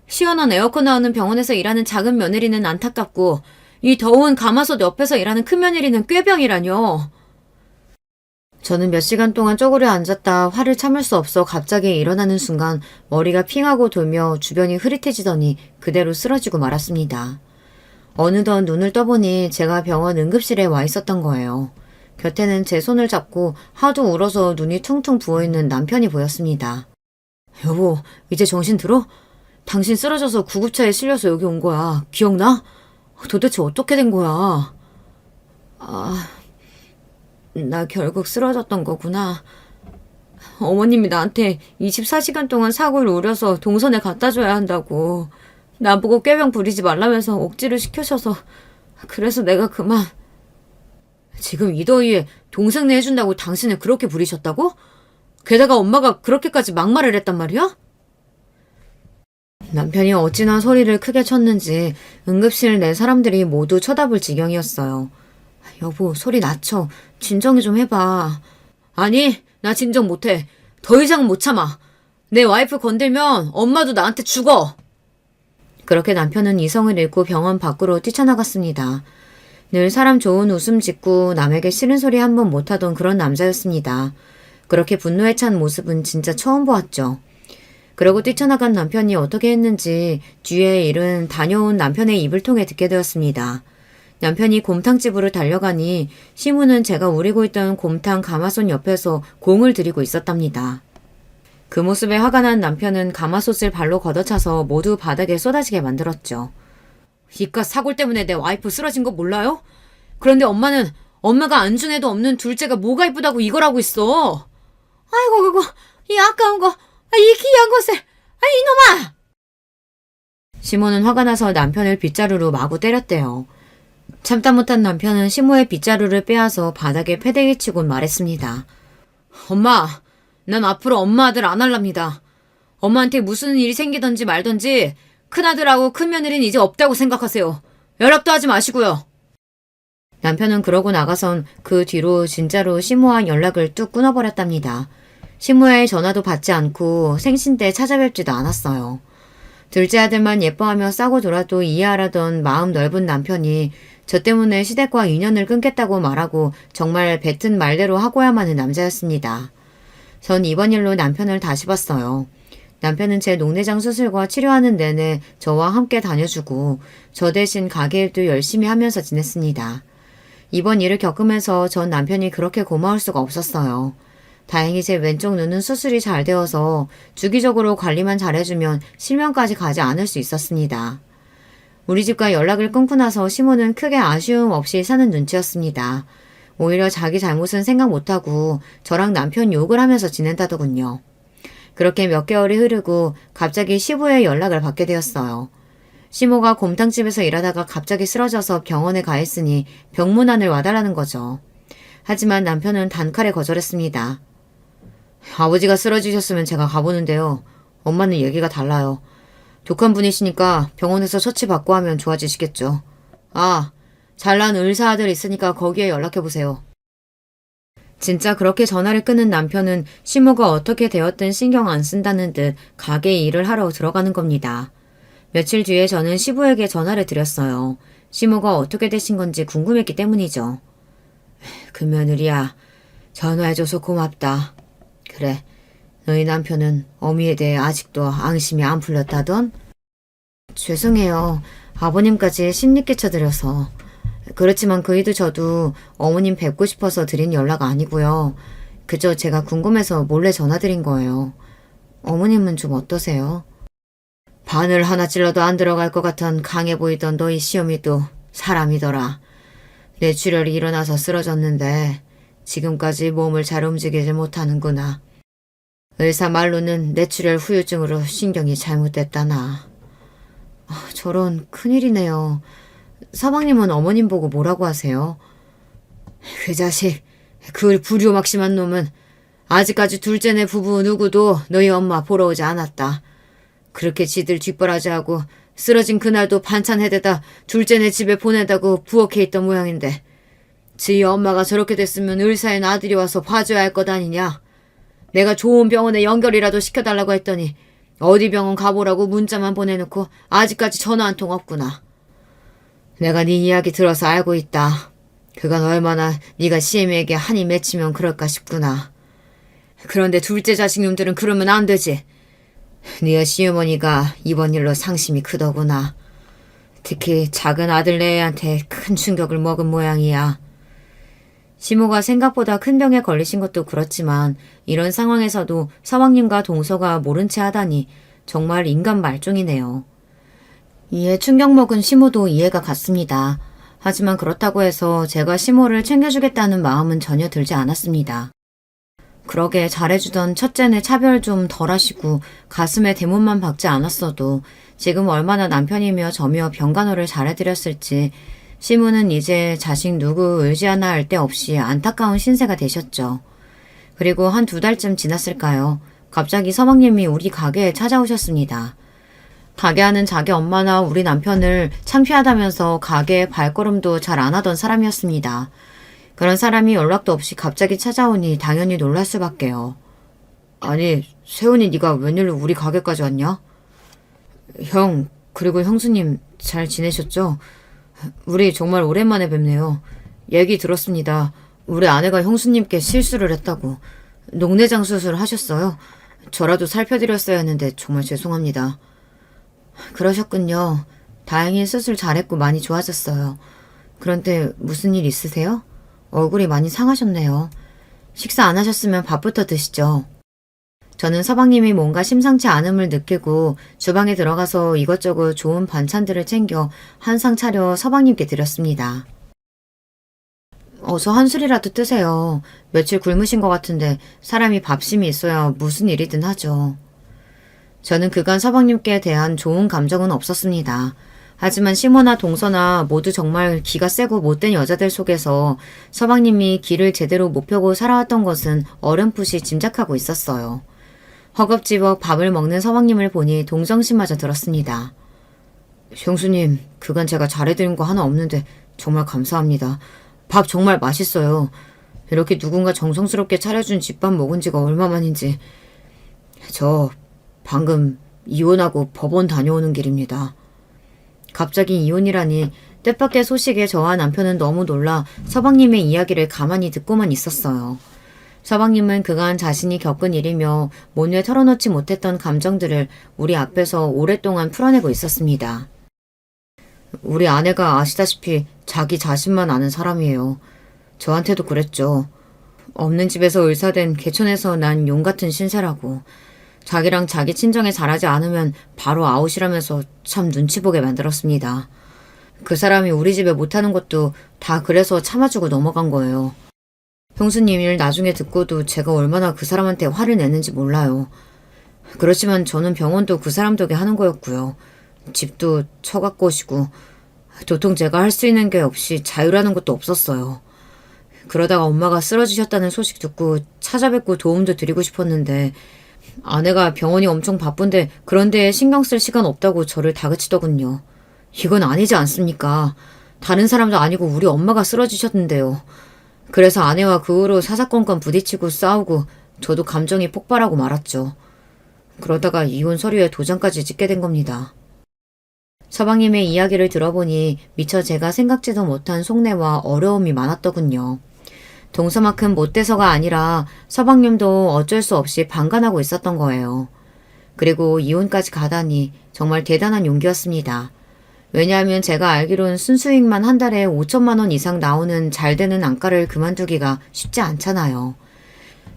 시원한 에어컨 나오는 병원에서 일하는 작은 며느리는 안타깝고 이 더운 가마솥 옆에서 일하는 큰 며느리는 꾀병이라뇨. 저는 몇 시간 동안 쪼그려 앉았다 화를 참을 수 없어 갑자기 일어나는 순간 머리가 핑하고 돌며 주변이 흐릿해지더니 그대로 쓰러지고 말았습니다. 어느덧 눈을 떠보니 제가 병원 응급실에 와 있었던 거예요. 곁에는 제 손을 잡고 하도 울어서 눈이 퉁퉁 부어있는 남편이 보였습니다. 여보, 이제 정신 들어? 당신 쓰러져서 구급차에 실려서 여기 온 거야. 기억나? 도대체 어떻게 된 거야? 나 결국 쓰러졌던 거구나. 어머님이 나한테 24시간 동안 사골을 우려서 동선에 갖다 줘야 한다고. 나보고 꾀병 부리지 말라면서 억지를 시켜셔서 그래서 내가 그만. 지금 이 더위에 동생네 해준다고 당신을 그렇게 부리셨다고? 게다가 엄마가 그렇게까지 막말을 했단 말이야? 남편이 어찌나 소리를 크게 쳤는지 응급실 내 사람들이 모두 쳐다볼 지경이었어요. 여보, 소리 낮춰. 진정이 좀 해봐. 아니, 나 진정 못해. 더 이상 못 참아. 내 와이프 건들면 엄마도 나한테 죽어. 그렇게 남편은 이성을 잃고 병원 밖으로 뛰쳐나갔습니다. 늘 사람 좋은 웃음 짓고 남에게 싫은 소리 한 번 못하던 그런 남자였습니다. 그렇게 분노에 찬 모습은 진짜 처음 보았죠. 그러고 뛰쳐나간 남편이 어떻게 했는지 뒤에 일은 다녀온 남편의 입을 통해 듣게 되었습니다. 남편이 곰탕집으로 달려가니 시무는 제가 우리고 있던 곰탕 가마솥 옆에서 공을 들이고 있었답니다. 그 모습에 화가 난 남편은 가마솥을 발로 걷어차서 모두 바닥에 쏟아지게 만들었죠. 이깟 사골 때문에 내 와이프 쓰러진 거 몰라요? 그런데 엄마는 엄마가 안중에도 없는 둘째가 뭐가 이쁘다고 이걸 하고 있어. 아이고 그거 이 아까운 거, 이 귀한 것을, 이놈아! 시모는 화가 나서 남편을 빗자루로 마구 때렸대요. 참다 못한 남편은 시모의 빗자루를 빼앗아 바닥에 패대기 치곤 말했습니다. 엄마, 난 앞으로 엄마 아들 안 할랍니다. 엄마한테 무슨 일이 생기던지 말던지 큰아들하고 큰며느리는 이제 없다고 생각하세요. 연락도 하지 마시고요. 남편은 그러고 나가선 그 뒤로 진짜로 시모와 연락을 뚝 끊어버렸답니다. 시모의 전화도 받지 않고 생신 때 찾아뵙지도 않았어요. 둘째 아들만 예뻐하며 싸고 돌아도 이해하라던 마음 넓은 남편이 저 때문에 시댁과 인연을 끊겠다고 말하고 정말 뱉은 말대로 하고야만 하는 남자였습니다. 전 이번 일로 남편을 다시 봤어요. 남편은 제 녹내장 수술과 치료하는 내내 저와 함께 다녀주고 저 대신 가게 일도 열심히 하면서 지냈습니다. 이번 일을 겪으면서 전 남편이 그렇게 고마울 수가 없었어요. 다행히 제 왼쪽 눈은 수술이 잘 되어서 주기적으로 관리만 잘해주면 실명까지 가지 않을 수 있었습니다. 우리 집과 연락을 끊고 나서 시모는 크게 아쉬움 없이 사는 눈치였습니다. 오히려 자기 잘못은 생각 못하고 저랑 남편 욕을 하면서 지낸다더군요. 그렇게 몇 개월이 흐르고 갑자기 시부의 연락을 받게 되었어요. 시모가 곰탕집에서 일하다가 갑자기 쓰러져서 병원에 가 있으니 병문안을 와달라는 거죠. 하지만 남편은 단칼에 거절했습니다. 아버지가 쓰러지셨으면 제가 가보는데요. 엄마는 얘기가 달라요. 독한 분이시니까 병원에서 처치받고 하면 좋아지시겠죠. 아, 잘난 의사 아들 있으니까 거기에 연락해보세요. 진짜 그렇게 전화를 끊은 남편은 시모가 어떻게 되었든 신경 안 쓴다는 듯 가게 일을 하러 들어가는 겁니다. 며칠 뒤에 저는 시부에게 전화를 드렸어요. 시모가 어떻게 되신 건지 궁금했기 때문이죠. 그 며느리야, 전화해줘서 고맙다. 그래, 너희 남편은 어미에 대해 아직도 앙심이 안 풀렸다던? 죄송해요. 아버님까지 심리 끼쳐드려서. 그렇지만 그이도 저도 어머님 뵙고 싶어서 드린 연락 아니고요. 그저 제가 궁금해서 몰래 전화드린 거예요. 어머님은 좀 어떠세요? 바늘 하나 찔러도 안 들어갈 것 같은 강해 보이던 너희 시어미도 사람이더라. 뇌출혈이 일어나서 쓰러졌는데 지금까지 몸을 잘 움직이지 못하는구나. 의사 말로는 뇌출혈 후유증으로 신경이 잘못됐다나. 저런 큰일이네요. 서방님은 어머님 보고 뭐라고 하세요? 그 자식, 그 불효막심한 놈은 아직까지 둘째네 부부 누구도 너희 엄마 보러 오지 않았다. 그렇게 지들 뒷바라지하고 쓰러진 그날도 반찬 해대다 둘째네 집에 보낸다고 부엌에 있던 모양인데 지희 엄마가 저렇게 됐으면 의사인 아들이 와서 봐줘야 할 것 아니냐. 내가 좋은 병원에 연결이라도 시켜달라고 했더니 어디 병원 가보라고 문자만 보내놓고 아직까지 전화 한 통 없구나. 내가 네 이야기 들어서 알고 있다. 그건 얼마나 네가 시애미에게 한이 맺히면 그럴까 싶구나. 그런데 둘째 자식놈들은 그러면 안 되지. 네 시어머니가 이번 일로 상심이 크더구나. 특히 작은 아들내한테 큰 충격을 먹은 모양이야. 시모가 생각보다 큰 병에 걸리신 것도 그렇지만 이런 상황에서도 서방님과 동서가 모른 채 하다니 정말 인간 말종이네요. 이에 충격 먹은 시모도 이해가 갔습니다. 하지만 그렇다고 해서 제가 시모를 챙겨주겠다는 마음은 전혀 들지 않았습니다. 그러게 잘해주던 첫째네 차별 좀 덜하시고 가슴에 대문만 박지 않았어도 지금 얼마나 남편이며 저며 병간호를 잘해드렸을지 시모는 이제 자식 누구 의지 하나 할 데 없이 안타까운 신세가 되셨죠. 그리고 한 2달쯤 지났을까요? 갑자기 서방님이 우리 가게에 찾아오셨습니다. 가게 하는 자기 엄마나 우리 남편을 창피하다면서 가게에 발걸음도 잘 안 하던 사람이었습니다. 그런 사람이 연락도 없이 갑자기 찾아오니 당연히 놀랄 수밖에요. 아니, 세훈이 네가 웬일로 우리 가게까지 왔냐? 형, 그리고 형수님 잘 지내셨죠? 우리 정말 오랜만에 뵙네요. 얘기 들었습니다. 우리 아내가 형수님께 실수를 했다고. 녹내장 수술 하셨어요? 저라도 살펴드렸어야 했는데 정말 죄송합니다. 그러셨군요. 다행히 수술 잘했고 많이 좋아졌어요. 그런데 무슨 일 있으세요? 얼굴이 많이 상하셨네요. 식사 안 하셨으면 밥부터 드시죠. 저는 서방님이 뭔가 심상치 않음을 느끼고 주방에 들어가서 이것저것 좋은 반찬들을 챙겨 한 상 차려 서방님께 드렸습니다. 어서 한 술이라도 뜨세요. 며칠 굶으신 것 같은데 사람이 밥심이 있어야 무슨 일이든 하죠. 저는 그간 서방님께 대한 좋은 감정은 없었습니다. 하지만 시모나 동서나 모두 정말 기가 세고 못된 여자들 속에서 서방님이 길을 제대로 못 펴고 살아왔던 것은 어렴풋이 짐작하고 있었어요. 허겁지겁 밥을 먹는 서방님을 보니 동정심마저 들었습니다. 형수님, 그간 제가 잘해드린 거 하나 없는데 정말 감사합니다. 밥 정말 맛있어요. 이렇게 누군가 정성스럽게 차려준 집밥 먹은 지가 얼마만인지. 저 방금 이혼하고 법원 다녀오는 길입니다. 갑자기 이혼이라니 뜻밖의 소식에 저와 남편은 너무 놀라 서방님의 이야기를 가만히 듣고만 있었어요. 서방님은 그간 자신이 겪은 일이며 모두에 털어놓지 못했던 감정들을 우리 앞에서 오랫동안 풀어내고 있었습니다. 우리 아내가 아시다시피 자기 자신만 아는 사람이에요. 저한테도 그랬죠. 없는 집에서 의사된 개천에서 난 용 같은 신세라고. 자기랑 자기 친정에 잘하지 않으면 바로 아웃이라면서 참 눈치 보게 만들었습니다. 그 사람이 우리 집에 못하는 것도 다 그래서 참아주고 넘어간 거예요. 형수님 일 나중에 듣고도 제가 얼마나 그 사람한테 화를 내는지 몰라요. 그렇지만 저는 병원도 그 사람 덕에 하는 거였고요. 집도 처갓 것이고 도통 제가 할 수 있는 게 없이 자유라는 것도 없었어요. 그러다가 엄마가 쓰러지셨다는 소식 듣고 찾아뵙고 도움도 드리고 싶었는데 아내가 병원이 엄청 바쁜데 그런 데에 신경 쓸 시간 없다고 저를 다그치더군요. 이건 아니지 않습니까? 다른 사람도 아니고 우리 엄마가 쓰러지셨는데요. 그래서 아내와 그 후로 사사건건 부딪히고 싸우고 저도 감정이 폭발하고 말았죠. 그러다가 이혼 서류에 도장까지 찍게 된 겁니다. 서방님의 이야기를 들어보니 미처 제가 생각지도 못한 속내와 어려움이 많았더군요. 동서만큼 못돼서가 아니라 서방님도 어쩔 수 없이 방관하고 있었던 거예요. 그리고 이혼까지 가다니 정말 대단한 용기였습니다. 왜냐하면 제가 알기론 순수익만 한 달에 5천만 원 이상 나오는 잘 되는 안과를 그만두기가 쉽지 않잖아요.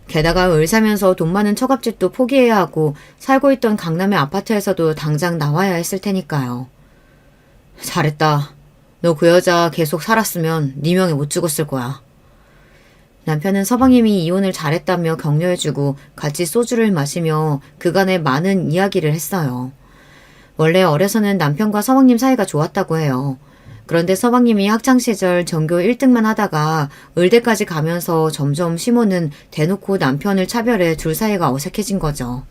게다가 의사면서 돈 많은 처갓집도 포기해야 하고 살고 있던 강남의 아파트에서도 당장 나와야 했을 테니까요. 잘했다. 너 그 여자 계속 살았으면 네 명에 못 죽었을 거야. 남편은 서방님이 이혼을 잘했다며 격려해주고 같이 소주를 마시며 그간의 많은 이야기를 했어요. 원래 어려서는 남편과 서방님 사이가 좋았다고 해요. 그런데 서방님이 학창시절 전교 1등만 하다가 의대까지 가면서 점점 시모는 대놓고 남편을 차별해 둘 사이가 어색해진 거죠.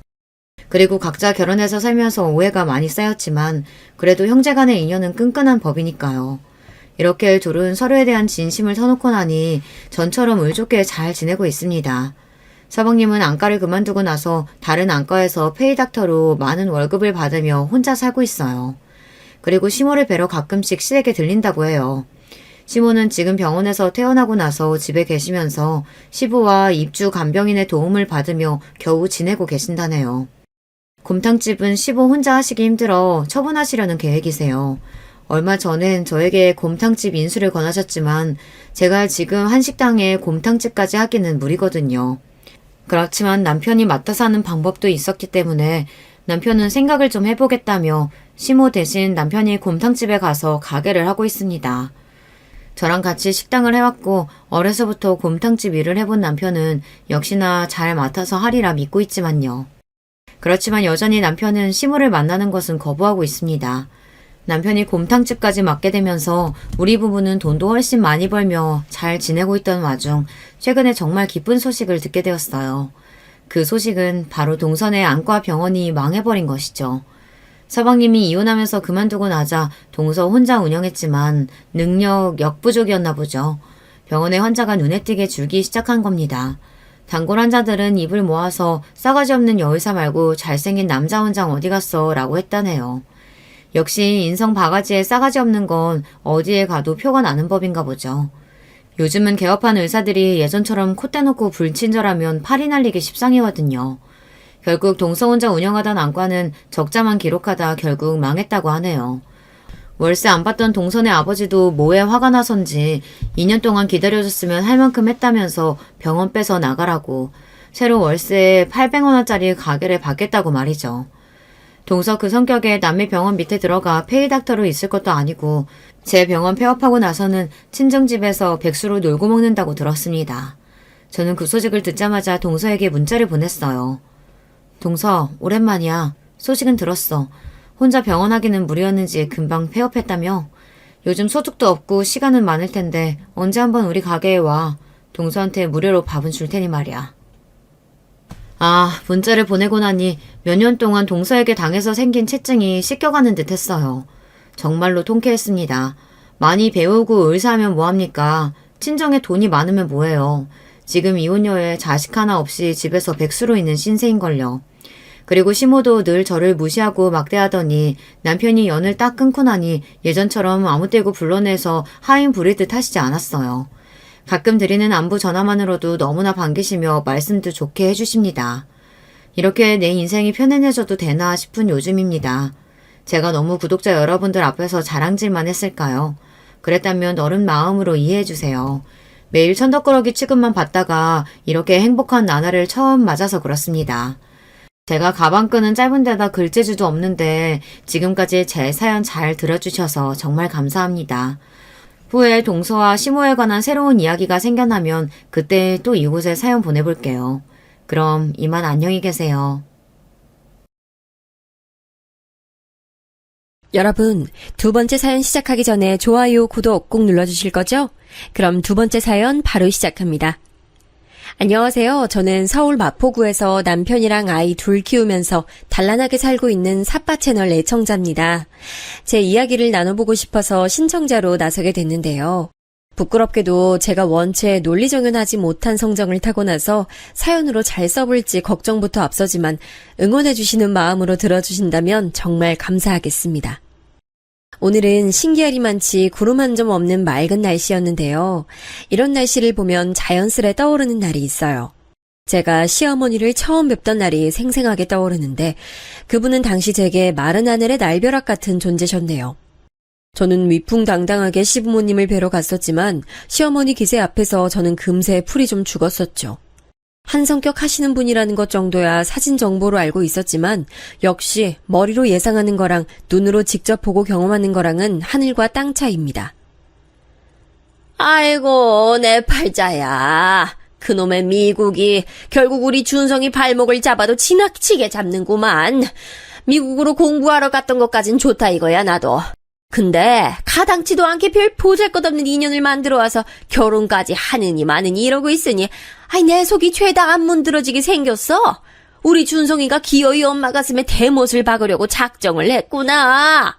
그리고 각자 결혼해서 살면서 오해가 많이 쌓였지만 그래도 형제간의 인연은 끈끈한 법이니까요. 이렇게 둘은 서로에 대한 진심을 터놓고 나니 전처럼 의좋게 잘 지내고 있습니다. 서방님은 안과를 그만두고 나서 다른 안과에서 페이닥터로 많은 월급을 받으며 혼자 살고 있어요. 그리고 시모를 뵈러 가끔씩 시댁에 들린다고 해요. 시모는 지금 병원에서 퇴원하고 나서 집에 계시면서 시부와 입주 간병인의 도움을 받으며 겨우 지내고 계신다네요. 곰탕집은 시부 혼자 하시기 힘들어 처분하시려는 계획이세요. 얼마 전엔 저에게 곰탕집 인수를 권하셨지만 제가 지금 한식당에 곰탕집까지 하기는 무리거든요. 그렇지만 남편이 맡아서 하는 방법도 있었기 때문에 남편은 생각을 좀 해보겠다며 시모 대신 남편이 곰탕집에 가서 가게를 하고 있습니다. 저랑 같이 식당을 해왔고 어려서부터 곰탕집 일을 해본 남편은 역시나 잘 맡아서 하리라 믿고 있지만요. 그렇지만 여전히 남편은 시모를 만나는 것은 거부하고 있습니다. 남편이 곰탕집까지 맡게 되면서 우리 부부는 돈도 훨씬 많이 벌며 잘 지내고 있던 와중 최근에 정말 기쁜 소식을 듣게 되었어요. 그 소식은 바로 동선의 안과 병원이 망해버린 것이죠. 서방님이 이혼하면서 그만두고 나자 동서 혼자 운영했지만 능력 역부족이었나 보죠. 병원의 환자가 눈에 띄게 줄기 시작한 겁니다. 단골 환자들은 입을 모아서 싸가지 없는 여의사 말고 잘생긴 남자 원장 어디 갔어? 라고 했다네요. 역시 인성 바가지에 싸가지 없는 건 어디에 가도 표가 나는 법인가 보죠. 요즘은 개업한 의사들이 예전처럼 콧대 놓고 불친절하면 팔이 날리기 십상이거든요. 결국 동서 혼자 운영하던 안과는 적자만 기록하다 결국 망했다고 하네요. 월세 안 받던 동선의 아버지도 뭐에 화가 나선지 2년 동안 기다려줬으면 할 만큼 했다면서 병원 빼서 나가라고 새로 월세에 800원짜리 가게를 받겠다고 말이죠. 동서 그 성격에 남의 병원 밑에 들어가 페이닥터로 있을 것도 아니고 제 병원 폐업하고 나서는 친정집에서 백수로 놀고 먹는다고 들었습니다. 저는 그 소식을 듣자마자 동서에게 문자를 보냈어요. 동서, 오랜만이야. 소식은 들었어. 혼자 병원 하기는 무리였는지 금방 폐업했다며? 요즘 소득도 없고 시간은 많을 텐데 언제 한번 우리 가게에 와. 동서한테 무료로 밥은 줄 테니 말이야. 아, 문자를 보내고 나니 몇 년 동안 동서에게 당해서 생긴 채증이 씻겨가는 듯 했어요. 정말로 통쾌했습니다. 많이 배우고 의사하면 뭐합니까? 친정에 돈이 많으면 뭐해요. 지금 이혼녀에 자식 하나 없이 집에서 백수로 있는 신세인걸요. 그리고 시모도 늘 저를 무시하고 막대하더니 남편이 연을 딱 끊고 나니 예전처럼 아무 때고 불러내서 하인 부릴 듯 하시지 않았어요. 가끔 드리는 안부 전화만으로도 너무나 반기시며 말씀도 좋게 해주십니다. 이렇게 내 인생이 편안해져도 되나 싶은 요즘입니다. 제가 너무 구독자 여러분들 앞에서 자랑질만 했을까요? 그랬다면 너른 마음으로 이해해주세요. 매일 천덕꾸러기 취급만 받다가 이렇게 행복한 나날을 처음 맞아서 그렇습니다. 제가 가방끈은 짧은 데다 글재주도 없는데 지금까지 제 사연 잘 들어주셔서 정말 감사합니다. 후에 동서와 시모에 관한 새로운 이야기가 생겨나면 그때 또 이곳에 사연 보내볼게요. 그럼 이만 안녕히 계세요. 여러분, 두 번째 사연 시작하기 전에 좋아요, 구독 꼭 눌러주실 거죠? 그럼 두 번째 사연 바로 시작합니다. 안녕하세요. 저는 서울 마포구에서 남편이랑 아이 둘 키우면서 단란하게 살고 있는 삿바 채널 애청자입니다. 제 이야기를 나눠보고 싶어서 신청자로 나서게 됐는데요. 부끄럽게도 제가 원체 논리정연하지 못한 성정을 타고 나서 사연으로 잘 써볼지 걱정부터 앞서지만 응원해주시는 마음으로 들어주신다면 정말 감사하겠습니다. 오늘은 신기하리만치 구름 한 점 없는 맑은 날씨였는데요. 이런 날씨를 보면 자연스레 떠오르는 날이 있어요. 제가 시어머니를 처음 뵙던 날이 생생하게 떠오르는데 그분은 당시 제게 마른 하늘의 날벼락 같은 존재셨네요. 저는 위풍당당하게 시부모님을 뵈러 갔었지만 시어머니 기세 앞에서 저는 금세 풀이 좀 죽었었죠. 한 성격 하시는 분이라는 것 정도야 사진 정보로 알고 있었지만 역시 머리로 예상하는 거랑 눈으로 직접 보고 경험하는 거랑은 하늘과 땅 차이입니다. 아이고 내 팔자야. 그놈의 미국이 결국 우리 준성이 발목을 잡아도 지나치게 잡는구만. 미국으로 공부하러 갔던 것까진 좋다 이거야 나도. 근데 가당치도 않게 별 보잘것없는 인연을 만들어와서 결혼까지 하느니 마느니 이러고 있으니 아이 내 속이 죄다 안 문드러지게 생겼어. 우리 준성이가 기어이 엄마 가슴에 대못을 박으려고 작정을 했구나.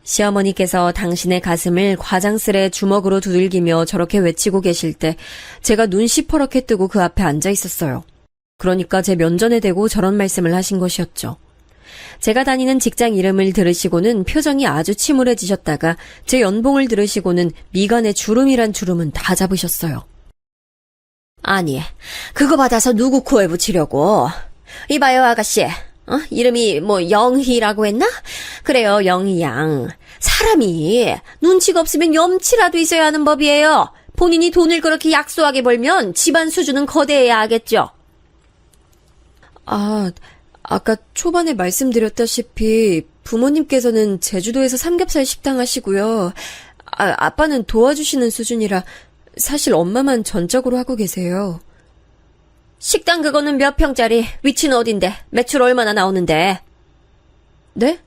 시어머니께서 당신의 가슴을 과장스레 주먹으로 두들기며 저렇게 외치고 계실 때 제가 눈 시퍼렇게 뜨고 그 앞에 앉아 있었어요. 그러니까 제 면전에 대고 저런 말씀을 하신 것이었죠. 제가 다니는 직장 이름을 들으시고는 표정이 아주 침울해지셨다가 제 연봉을 들으시고는 미간에 주름이란 주름은 다 잡으셨어요. 아니, 그거 받아서 누구 코에 붙이려고. 이봐요 아가씨. 이름이 뭐 영희라고 했나? 그래요 영희 양. 사람이 눈치가 없으면 염치라도 있어야 하는 법이에요. 본인이 돈을 그렇게 약소하게 벌면 집안 수준은 거대해야 하겠죠. 아까 초반에 말씀드렸다시피 부모님께서는 제주도에서 삼겹살 식당 하시고요. 아빠는 도와주시는 수준이라 사실 엄마만 전적으로 하고 계세요. 식당 그거는 몇 평짜리? 위치는 어딘데? 매출 얼마나 나오는데? 네?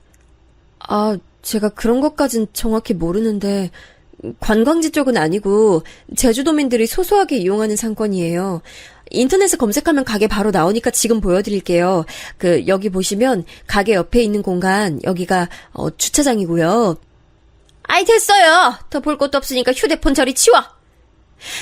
제가 그런 것까진 정확히 모르는데 관광지 쪽은 아니고 제주도민들이 소소하게 이용하는 상권이에요. 인터넷에 검색하면 가게 바로 나오니까 지금 보여드릴게요. 여기 보시면 가게 옆에 있는 공간, 여기가 주차장이고요. 아이 됐어요. 더 볼 것도 없으니까 휴대폰 저리 치워.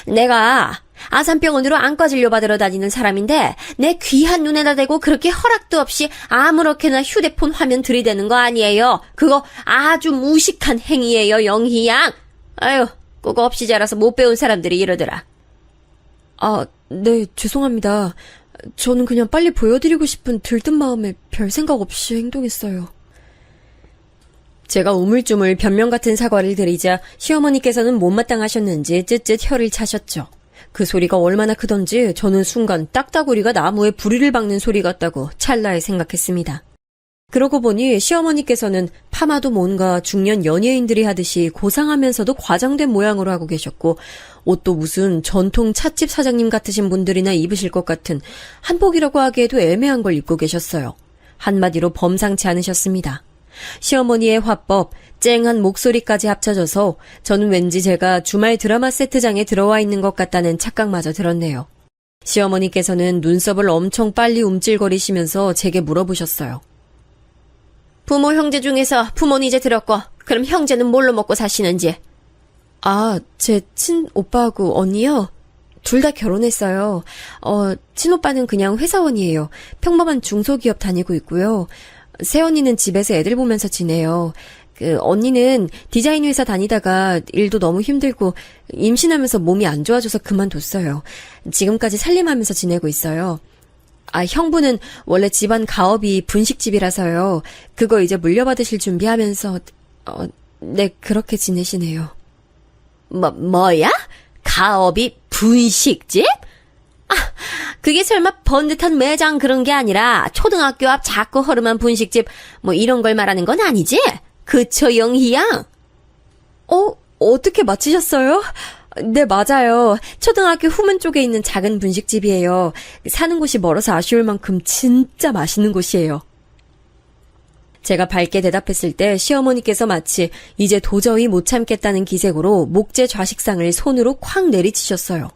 내가 아산병원으로 안과 진료 받으러 다니는 사람인데 내 귀한 눈에다 대고 그렇게 허락도 없이 아무렇게나 휴대폰 화면 들이대는 거 아니에요. 그거 아주 무식한 행위예요, 영희 양. 아유, 그거 없이 자라서 못 배운 사람들이 이러더라. 네, 죄송합니다. 저는 그냥 빨리 보여드리고 싶은 들뜬 마음에 별 생각 없이 행동했어요. 제가 우물쭈물 변명 같은 사과를 드리자 시어머니께서는 못마땅하셨는지 쯧쯧 혀를 차셨죠. 그 소리가 얼마나 크던지 저는 순간 딱따구리가 나무에 부리를 박는 소리 같다고 찰나에 생각했습니다. 그러고 보니 시어머니께서는 파마도 뭔가 중년 연예인들이 하듯이 고상하면서도 과장된 모양으로 하고 계셨고 옷도 무슨 전통 찻집 사장님 같으신 분들이나 입으실 것 같은 한복이라고 하기에도 애매한 걸 입고 계셨어요. 한마디로 범상치 않으셨습니다. 시어머니의 화법, 쨍한 목소리까지 합쳐져서 저는 왠지 제가 주말 드라마 세트장에 들어와 있는 것 같다는 착각마저 들었네요. 시어머니께서는 눈썹을 엄청 빨리 움찔거리시면서 제게 물어보셨어요. 부모 형제 중에서 부모는 이제 들었고 그럼 형제는 뭘로 먹고 사시는지? 제 친오빠하고 언니요? 둘 다 결혼했어요. 친오빠는 그냥 회사원이에요. 평범한 중소기업 다니고 있고요. 새언니는 집에서 애들 보면서 지내요. 언니는 디자인 회사 다니다가 일도 너무 힘들고 임신하면서 몸이 안 좋아져서 그만뒀어요. 지금까지 살림하면서 지내고 있어요. 형부는 원래 집안 가업이 분식집이라서요. 그거 이제 물려받으실 준비하면서, 네, 그렇게 지내시네요. 뭐야? 가업이 분식집? 그게 설마 번듯한 매장 그런 게 아니라 초등학교 앞 작고 허름한 분식집 뭐 이런 걸 말하는 건 아니지? 그쵸, 영희양? 어떻게 맞히셨어요? 네, 맞아요. 초등학교 후문 쪽에 있는 작은 분식집이에요. 사는 곳이 멀어서 아쉬울 만큼 진짜 맛있는 곳이에요. 제가 밝게 대답했을 때 시어머니께서 마치 이제 도저히 못 참겠다는 기색으로 목재 좌식상을 손으로 콱 내리치셨어요.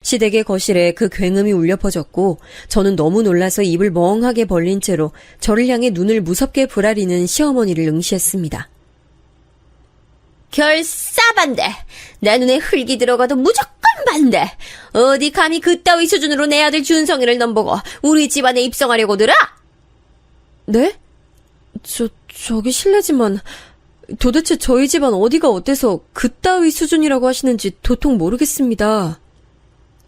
시댁의 거실에 그 굉음이 울려 퍼졌고 저는 너무 놀라서 입을 멍하게 벌린 채로 저를 향해 눈을 무섭게 부라리는 시어머니를 응시했습니다. 결사반대. 내 눈에 흙이 들어가도 무조건 반대. 어디 감히 그따위 수준으로 내 아들 준성이를 넘보고 우리 집안에 입성하려고 들어? 네? 저기 실례지만 도대체 저희 집안 어디가 어때서 그따위 수준이라고 하시는지 도통 모르겠습니다.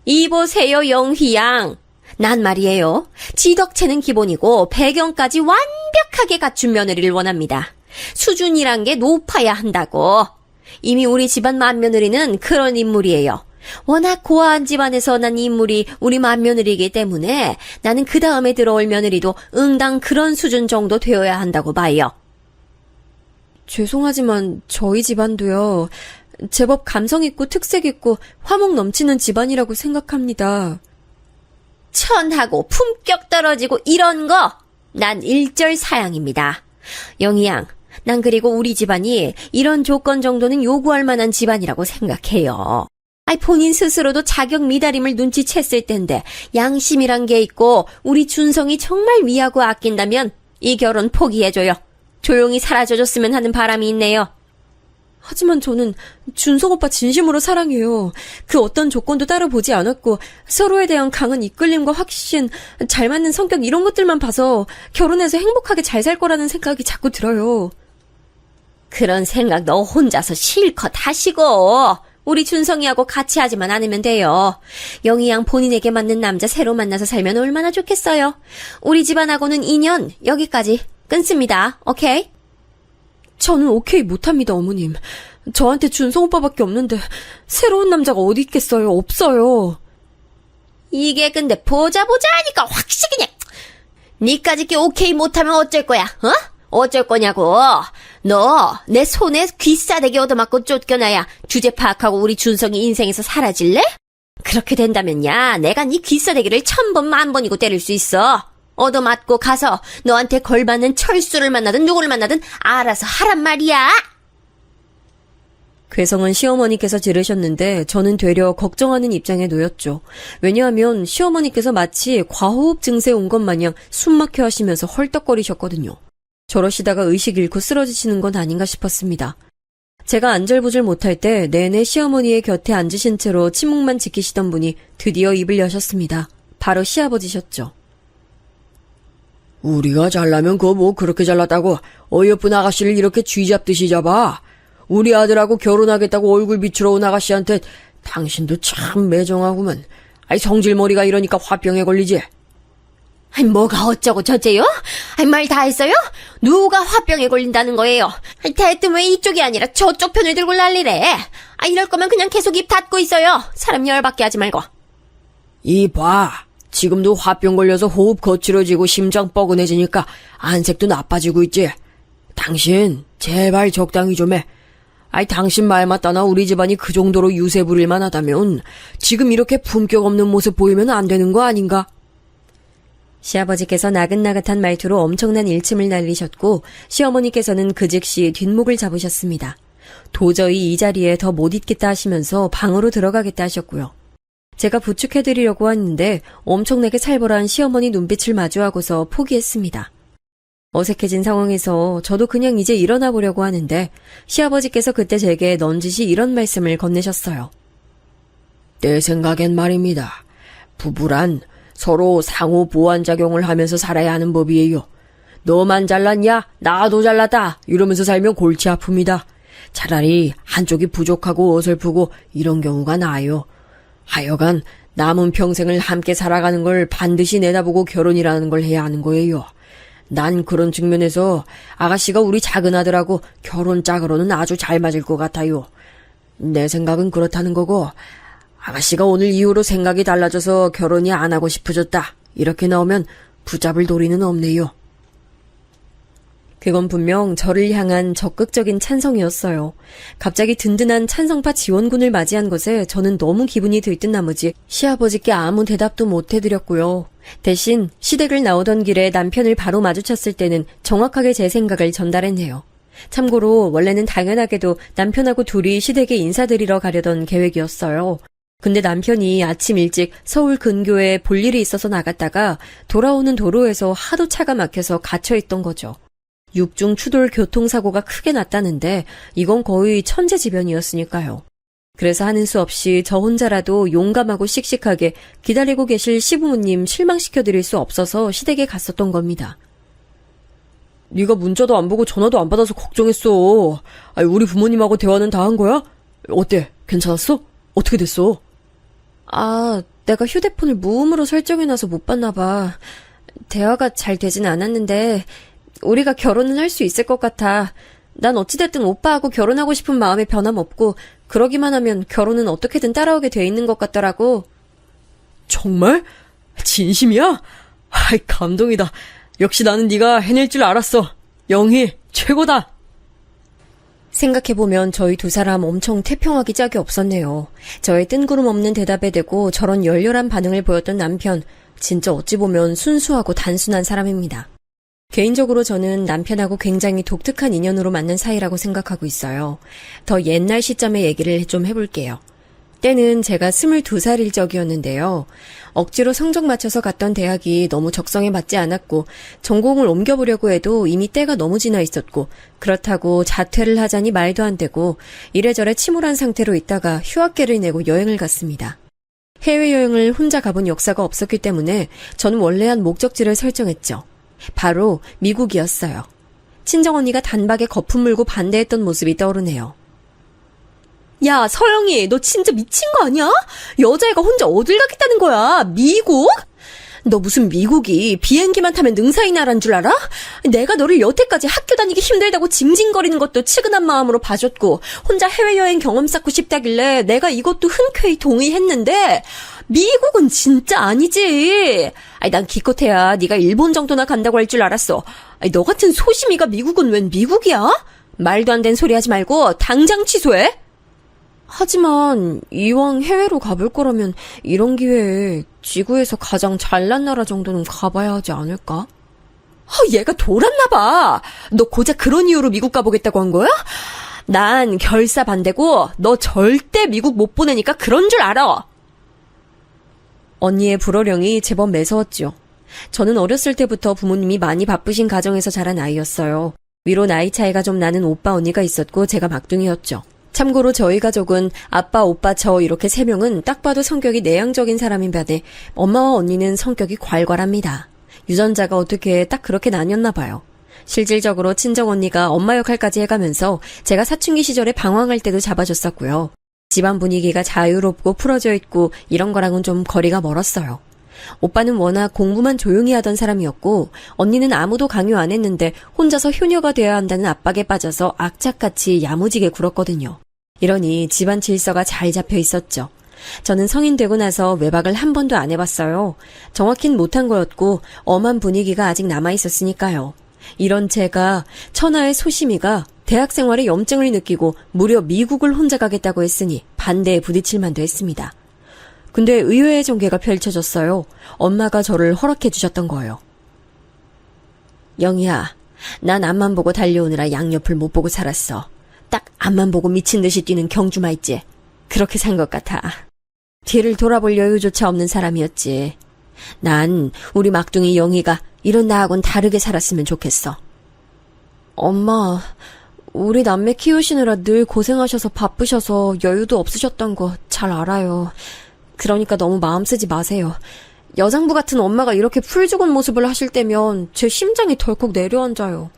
이보세요, 영희양. 난 말이에요. 지덕체는 기본이고 배경까지 완벽하게 갖춘 며느리를 원합니다. 수준이란 게 높아야 한다고. 이미 우리 집안 맏며느리는 그런 인물이에요. 워낙 고아한 집안에서 난 인물이 우리 맏며느리이기 때문에 나는 그 다음에 들어올 며느리도 응당 그런 수준 정도 되어야 한다고 봐요. 죄송하지만 저희 집안도요. 제법 감성 있고 특색 있고 화목 넘치는 집안이라고 생각합니다. 천하고 품격 떨어지고 이런 거 난 일절 사양입니다. 영희양, 난 그리고 우리 집안이 이런 조건 정도는 요구할 만한 집안이라고 생각해요. 본인 스스로도 자격 미달임을 눈치챘을 텐데 양심이란 게 있고 우리 준성이 정말 위하고 아낀다면 이 결혼 포기해줘요. 조용히 사라져줬으면 하는 바람이 있네요. 하지만 저는 준성 오빠 진심으로 사랑해요. 그 어떤 조건도 따로 보지 않았고 서로에 대한 강한 이끌림과 확신, 잘 맞는 성격 이런 것들만 봐서 결혼해서 행복하게 잘 살 거라는 생각이 자꾸 들어요. 그런 생각 너 혼자서 실컷 하시고 우리 준성이하고 같이 하지만 않으면 돼요. 영희양 본인에게 맞는 남자 새로 만나서 살면 얼마나 좋겠어요. 우리 집안하고는 인연 여기까지 끊습니다. 오케이? 저는 오케이 못합니다, 어머님. 저한테 준성 오빠밖에 없는데 새로운 남자가 어디 있겠어요? 없어요. 이게 근데 보자 하니까 확실히 그냥 니까짓 게 오케이 못하면 어쩔 거야? 어쩔 거냐고. 너 내 손에 귀싸대기 얻어맞고 쫓겨나야 주제 파악하고 우리 준성이 인생에서 사라질래? 그렇게 된다면야 내가 네 귀싸대기를 1000번 10,000번이고 때릴 수 있어. 얻어맞고 가서 너한테 걸맞는 철수를 만나든 누구를 만나든 알아서 하란 말이야. 괴성은 시어머니께서 지르셨는데 저는 되려 걱정하는 입장에 놓였죠. 왜냐하면 시어머니께서 마치 과호흡 증세 온 것 마냥 숨막혀 하시면서 헐떡거리셨거든요. 저러시다가 의식 잃고 쓰러지시는 건 아닌가 싶었습니다. 제가 안절부절 못할 때 내내 시어머니의 곁에 앉으신 채로 침묵만 지키시던 분이 드디어 입을 여셨습니다. 바로 시아버지셨죠. 우리가 잘나면 그거 뭐 그렇게 잘났다고 어여쁜 아가씨를 이렇게 쥐잡듯이 잡아. 우리 아들하고 결혼하겠다고 얼굴 비추러 온 아가씨한테 당신도 참 매정하구만. 성질머리가 이러니까 화병에 걸리지. 뭐가 어쩌고 저쩌요? 말 다 했어요? 누가 화병에 걸린다는 거예요? 대뜸 왜 이쪽이 아니라 저쪽 편을 들고 난리래? 이럴 거면 그냥 계속 입 닫고 있어요. 사람 열받게 하지 말고. 봐. 지금도 화병 걸려서 호흡 거칠어지고 심장 뻐근해지니까 안색도 나빠지고 있지. 당신 제발 적당히 좀 해. 당신 말 맞다나 우리 집안이 그 정도로 유세 부릴만 하다면 지금 이렇게 품격 없는 모습 보이면 안 되는 거 아닌가? 시아버지께서 나긋나긋한 말투로 엄청난 일침을 날리셨고 시어머니께서는 그 즉시 뒷목을 잡으셨습니다. 도저히 이 자리에 더 못 있겠다 하시면서 방으로 들어가겠다 하셨고요. 제가 부축해드리려고 했는데 엄청나게 살벌한 시어머니 눈빛을 마주하고서 포기했습니다. 어색해진 상황에서 저도 그냥 이제 일어나 보려고 하는데 시아버지께서 그때 제게 넌지시 이런 말씀을 건네셨어요. 내 생각엔 말입니다. 부부란 서로 상호 보완작용을 하면서 살아야 하는 법이에요. 너만 잘났냐? 나도 잘났다. 이러면서 살면 골치 아픕니다. 차라리 한쪽이 부족하고 어설프고 이런 경우가 나아요. 하여간 남은 평생을 함께 살아가는 걸 반드시 내다보고 결혼이라는 걸 해야 하는 거예요. 난 그런 측면에서 아가씨가 우리 작은 아들하고 결혼 짝으로는 아주 잘 맞을 것 같아요. 내 생각은 그렇다는 거고, 아가씨가 오늘 이후로 생각이 달라져서 결혼이 안 하고 싶어졌다. 이렇게 나오면 붙잡을 도리는 없네요. 그건 분명 저를 향한 적극적인 찬성이었어요. 갑자기 든든한 찬성파 지원군을 맞이한 것에 저는 너무 기분이 들뜬 나머지 시아버지께 아무 대답도 못 해드렸고요. 대신 시댁을 나오던 길에 남편을 바로 마주쳤을 때는 정확하게 제 생각을 전달했네요. 참고로 원래는 당연하게도 남편하고 둘이 시댁에 인사드리러 가려던 계획이었어요. 근데 남편이 아침 일찍 서울 근교에 볼 일이 있어서 나갔다가 돌아오는 도로에서 하도 차가 막혀서 갇혀있던 거죠. 육중 추돌 교통사고가 크게 났다는데 이건 거의 천재지변이었으니까요. 그래서 하는 수 없이 저 혼자라도 용감하고 씩씩하게 기다리고 계실 시부모님 실망시켜드릴 수 없어서 시댁에 갔었던 겁니다. 네가 문자도 안 보고 전화도 안 받아서 걱정했어. 아니, 우리 부모님하고 대화는 다 한 거야? 어때? 괜찮았어? 어떻게 됐어? 내가 휴대폰을 무음으로 설정해놔서 못 봤나 봐. 대화가 잘 되진 않았는데 우리가 결혼은 할 수 있을 것 같아. 난 어찌됐든 오빠하고 결혼하고 싶은 마음에 변함없고 그러기만 하면 결혼은 어떻게든 따라오게 돼 있는 것 같더라고. 정말? 진심이야? 아이, 감동이다. 역시 나는 네가 해낼 줄 알았어. 영희, 최고다. 생각해보면 저희 두 사람 엄청 태평하기 짝이 없었네요. 저의 뜬구름 없는 대답에 대고 저런 열렬한 반응을 보였던 남편, 진짜 어찌 보면 순수하고 단순한 사람입니다. 개인적으로 저는 남편하고 굉장히 독특한 인연으로 맞는 사이라고 생각하고 있어요. 더 옛날 시점의 얘기를 좀 해볼게요. 때는 제가 22살일 적이었는데요. 억지로 성적 맞춰서 갔던 대학이 너무 적성에 맞지 않았고 전공을 옮겨보려고 해도 이미 때가 너무 지나 있었고 그렇다고 자퇴를 하자니 말도 안 되고 이래저래 침울한 상태로 있다가 휴학계를 내고 여행을 갔습니다. 해외여행을 혼자 가본 역사가 없었기 때문에 저는 원래 한 목적지를 설정했죠. 바로 미국이었어요. 친정언니가 단박에 거품 물고 반대했던 모습이 떠오르네요. 야, 서영이, 너 진짜 미친 거 아니야? 여자애가 혼자 어딜 가겠다는 거야? 미국? 너 무슨 미국이 비행기만 타면 능사이 나라인 줄 알아? 내가 너를 여태까지 학교 다니기 힘들다고 징징거리는 것도 측은한 마음으로 봐줬고 혼자 해외여행 경험 쌓고 싶다길래 내가 이것도 흔쾌히 동의했는데 미국은 진짜 아니지. 난 기껏해야 네가 일본 정도나 간다고 할 줄 알았어. 너 같은 소심이가 미국은 웬 미국이야? 말도 안 되는 소리 하지 말고 당장 취소해. 하지만 이왕 해외로 가볼 거라면 이런 기회에 지구에서 가장 잘난 나라 정도는 가봐야 하지 않을까? 얘가 돌았나 봐. 너 고작 그런 이유로 미국 가보겠다고 한 거야? 난 결사 반대고 너 절대 미국 못 보내니까 그런 줄 알아. 언니의 불호령이 제법 매서웠죠. 저는 어렸을 때부터 부모님이 많이 바쁘신 가정에서 자란 아이였어요. 위로 나이 차이가 좀 나는 오빠 언니가 있었고 제가 막둥이였죠. 참고로 저희 가족은 아빠, 오빠, 저 이렇게 3명은 딱 봐도 성격이 내향적인 사람인 반에 엄마와 언니는 성격이 괄괄합니다. 유전자가 어떻게 딱 그렇게 나뉘었나 봐요. 실질적으로 친정언니가 엄마 역할까지 해가면서 제가 사춘기 시절에 방황할 때도 잡아줬었고요. 집안 분위기가 자유롭고 풀어져 있고 이런 거랑은 좀 거리가 멀었어요. 오빠는 워낙 공부만 조용히 하던 사람이었고 언니는 아무도 강요 안 했는데 혼자서 효녀가 되어야 한다는 압박에 빠져서 악착같이 야무지게 굴었거든요. 이러니 집안 질서가 잘 잡혀 있었죠. 저는 성인 되고 나서 외박을 한 번도 안 해봤어요. 정확히는 못한 거였고 엄한 분위기가 아직 남아있었으니까요. 이런 제가 천하의 소심이가 대학 생활에 염증을 느끼고 무려 미국을 혼자 가겠다고 했으니 반대에 부딪힐 만도 했습니다. 근데 의외의 전개가 펼쳐졌어요. 엄마가 저를 허락해 주셨던 거예요. 영희야, 난 앞만 보고 달려오느라 양옆을 못 보고 살았어. 딱 앞만 보고 미친 듯이 뛰는 경주마 있지? 그렇게 산 것 같아. 뒤를 돌아볼 여유조차 없는 사람이었지. 난 우리 막둥이 영희가 이런 나하고는 다르게 살았으면 좋겠어. 엄마, 우리 남매 키우시느라 늘 고생하셔서 바쁘셔서 여유도 없으셨던 거 잘 알아요. 그러니까 너무 마음 쓰지 마세요. 여장부 같은 엄마가 이렇게 풀 죽은 모습을 하실 때면 제 심장이 덜컥 내려앉아요.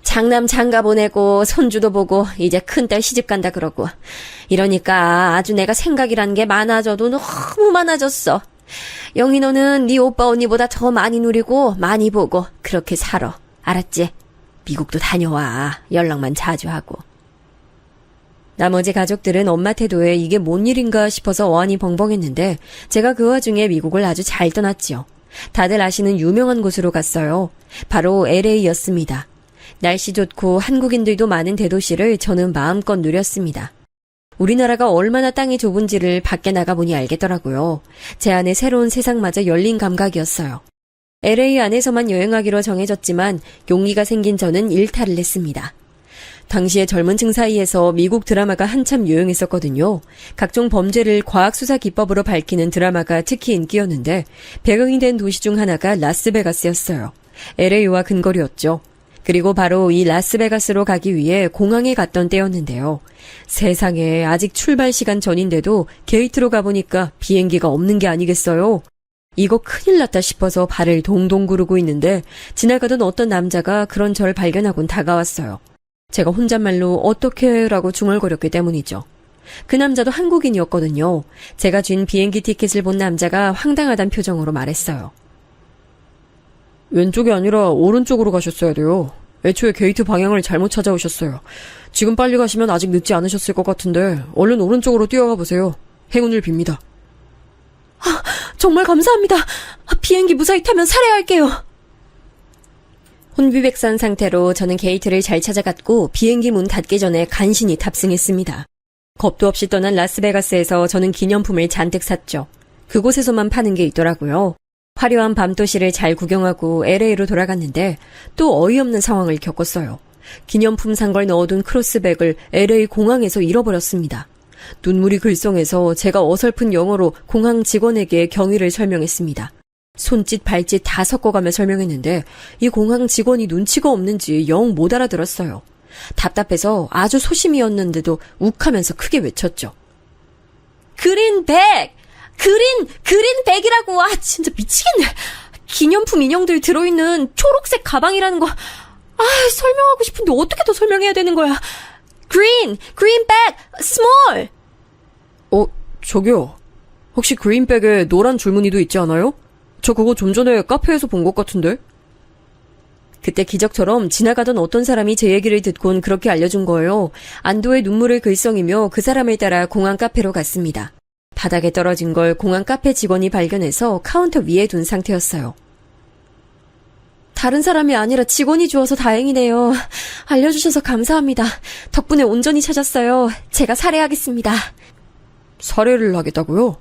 장남 장가 보내고 손주도 보고 이제 큰딸 시집 간다 그러고 이러니까 아주 내가 생각이란 게 많아져도 너무 많아졌어. 영희 너는 네 오빠 언니보다 더 많이 누리고 많이 보고 그렇게 살아. 알았지? 미국도 다녀와. 연락만 자주 하고. 나머지 가족들은 엄마 태도에 이게 뭔 일인가 싶어서 어안이 벙벙했는데 제가 그 와중에 미국을 아주 잘 떠났지요. 다들 아시는 유명한 곳으로 갔어요. 바로 LA였습니다. 날씨 좋고 한국인들도 많은 대도시를 저는 마음껏 누렸습니다. 우리나라가 얼마나 땅이 좁은지를 밖에 나가보니 알겠더라고요. 제 안에 새로운 세상마저 열린 감각이었어요. LA 안에서만 여행하기로 정해졌지만 용기가 생긴 저는 일탈을 했습니다. 당시에 젊은 층 사이에서 미국 드라마가 한참 유행했었거든요. 각종 범죄를 과학수사 기법으로 밝히는 드라마가 특히 인기였는데 배경이 된 도시 중 하나가 라스베가스였어요. LA와 근거리였죠. 그리고 바로 이 라스베가스로 가기 위해 공항에 갔던 때였는데요. 세상에 아직 출발 시간 전인데도 게이트로 가보니까 비행기가 없는 게 아니겠어요? 이거 큰일 났다 싶어서 발을 동동 구르고 있는데 지나가던 어떤 남자가 그런 저를 발견하곤 다가왔어요. 제가 혼잣말로 어떻게 라고 중얼거렸기 때문이죠. 그 남자도 한국인이었거든요. 제가 쥔 비행기 티켓을 본 남자가 황당하단 표정으로 말했어요. 왼쪽이 아니라 오른쪽으로 가셨어야 돼요. 애초에 게이트 방향을 잘못 찾아오셨어요. 지금 빨리 가시면 아직 늦지 않으셨을 것 같은데 얼른 오른쪽으로 뛰어가 보세요. 행운을 빕니다. 정말 감사합니다. 비행기 무사히 타면 살해할게요. 혼비백산 상태로 저는 게이트를 잘 찾아갔고 비행기 문 닫기 전에 간신히 탑승했습니다. 겁도 없이 떠난 라스베가스에서 저는 기념품을 잔뜩 샀죠. 그곳에서만 파는 게 있더라고요. 화려한 밤도시를 잘 구경하고 LA로 돌아갔는데 또 어이없는 상황을 겪었어요. 기념품 산 걸 넣어둔 크로스백을 LA 공항에서 잃어버렸습니다. 눈물이 글썽해서 제가 어설픈 영어로 공항 직원에게 경위를 설명했습니다. 손짓 발짓 다 섞어가며 설명했는데 이 공항 직원이 눈치가 없는지 영 못 알아들었어요. 답답해서 아주 소심이었는데도 욱하면서 크게 외쳤죠. 그린백! 그린백이라고! 아, 진짜 미치겠네. 기념품 인형들 들어있는 초록색 가방이라는 거. 설명하고 싶은데 어떻게 더 설명해야 되는 거야. 그린백, 스몰! 저기요. 혹시 그린백에 노란 줄무늬도 있지 않아요? 저 그거 좀 전에 카페에서 본 것 같은데? 그때 기적처럼 지나가던 어떤 사람이 제 얘기를 듣곤 그렇게 알려준 거예요. 안도의 눈물을 글썽이며 그 사람을 따라 공항 카페로 갔습니다. 바닥에 떨어진 걸 공항 카페 직원이 발견해서 카운터 위에 둔 상태였어요. 다른 사람이 아니라 직원이 주어서 다행이네요. 알려주셔서 감사합니다. 덕분에 온전히 찾았어요. 제가 살해하겠습니다. 살해를 하겠다고요?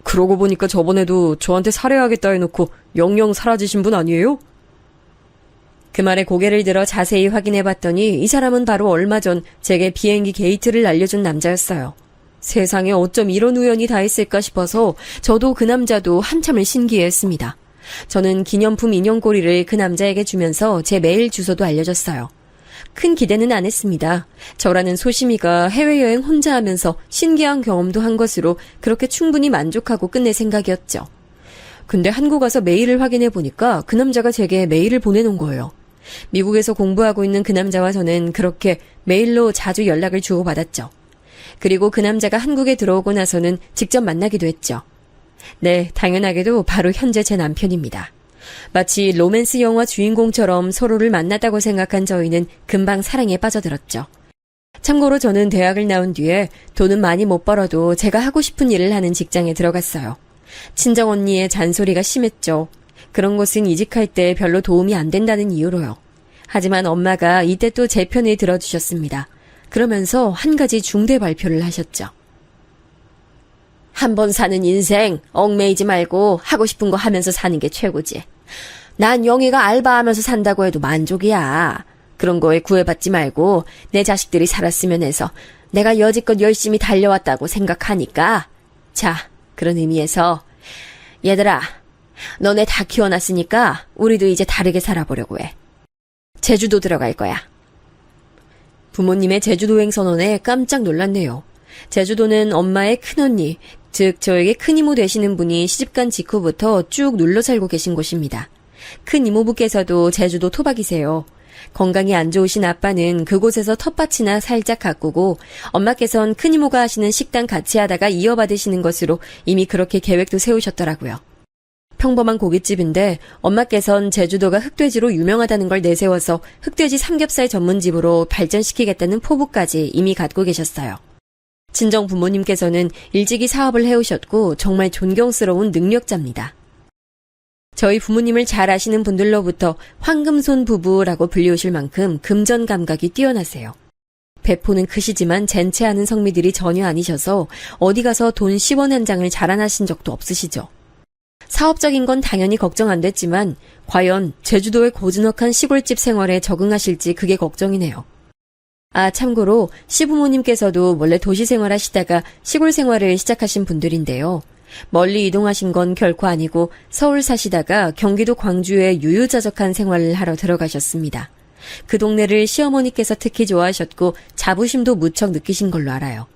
그러고 보니까 저번에도 저한테 살해하겠다 해놓고 영영 사라지신 분 아니에요? 그 말에 고개를 들어 자세히 확인해봤더니 이 사람은 바로 얼마 전 제게 비행기 게이트를 알려준 남자였어요. 세상에 어쩜 이런 우연이 다 있을까 싶어서 저도 그 남자도 한참을 신기해했습니다. 저는 기념품 인형꼬리를 그 남자에게 주면서 제 메일 주소도 알려줬어요. 큰 기대는 안 했습니다. 저라는 소심이가 해외여행 혼자 하면서 신기한 경험도 한 것으로 그렇게 충분히 만족하고 끝낼 생각이었죠. 근데 한국 와서 메일을 확인해보니까 그 남자가 제게 메일을 보내놓은 거예요. 미국에서 공부하고 있는 그 남자와 저는 그렇게 메일로 자주 연락을 주고받았죠. 그리고 그 남자가 한국에 들어오고 나서는 직접 만나기도 했죠. 네, 당연하게도 바로 현재 제 남편입니다. 마치 로맨스 영화 주인공처럼 서로를 만났다고 생각한 저희는 금방 사랑에 빠져들었죠. 참고로 저는 대학을 나온 뒤에 돈은 많이 못 벌어도 제가 하고 싶은 일을 하는 직장에 들어갔어요. 친정언니의 잔소리가 심했죠. 그런 곳은 이직할 때 별로 도움이 안 된다는 이유로요. 하지만 엄마가 이때 또 제 편을 들어주셨습니다. 그러면서 한 가지 중대 발표를 하셨죠. 한 번 사는 인생 얽매이지 말고 하고 싶은 거 하면서 사는 게 최고지. 난 영희가 알바하면서 산다고 해도 만족이야. 그런 거에 구애받지 말고 내 자식들이 살았으면 해서 내가 여지껏 열심히 달려왔다고 생각하니까. 자, 그런 의미에서 얘들아, 너네 다 키워놨으니까 우리도 이제 다르게 살아보려고 해. 제주도 들어갈 거야. 부모님의 제주도행 선언에 깜짝 놀랐네요. 제주도는 엄마의 큰언니, 즉 저에게 큰 이모 되시는 분이 시집간 직후부터 쭉 눌러 살고 계신 곳입니다. 큰 이모부께서도 제주도 토박이세요. 건강이 안 좋으신 아빠는 그곳에서 텃밭이나 살짝 가꾸고 엄마께선 큰 이모가 하시는 식당 같이 하다가 이어받으시는 것으로 이미 그렇게 계획도 세우셨더라고요. 평범한 고깃집인데 엄마께선 제주도가 흑돼지로 유명하다는 걸 내세워서 흑돼지 삼겹살 전문집으로 발전시키겠다는 포부까지 이미 갖고 계셨어요. 친정 부모님께서는 일찍이 사업을 해오셨고 정말 존경스러운 능력자입니다. 저희 부모님을 잘 아시는 분들로부터 황금손 부부라고 불리우실 만큼 금전 감각이 뛰어나세요. 배포는 크시지만 젠체하는 성미들이 전혀 아니셔서 어디 가서 돈 10원 한 장을 자랑하신 적도 없으시죠. 사업적인 건 당연히 걱정 안 됐지만 과연 제주도의 고즈넉한 시골집 생활에 적응하실지 그게 걱정이네요. 아, 참고로 시부모님께서도 원래 도시 생활하시다가 시골 생활을 시작하신 분들인데요. 멀리 이동하신 건 결코 아니고 서울 사시다가 경기도 광주에 유유자적한 생활을 하러 들어가셨습니다. 그 동네를 시어머니께서 특히 좋아하셨고 자부심도 무척 느끼신 걸로 알아요.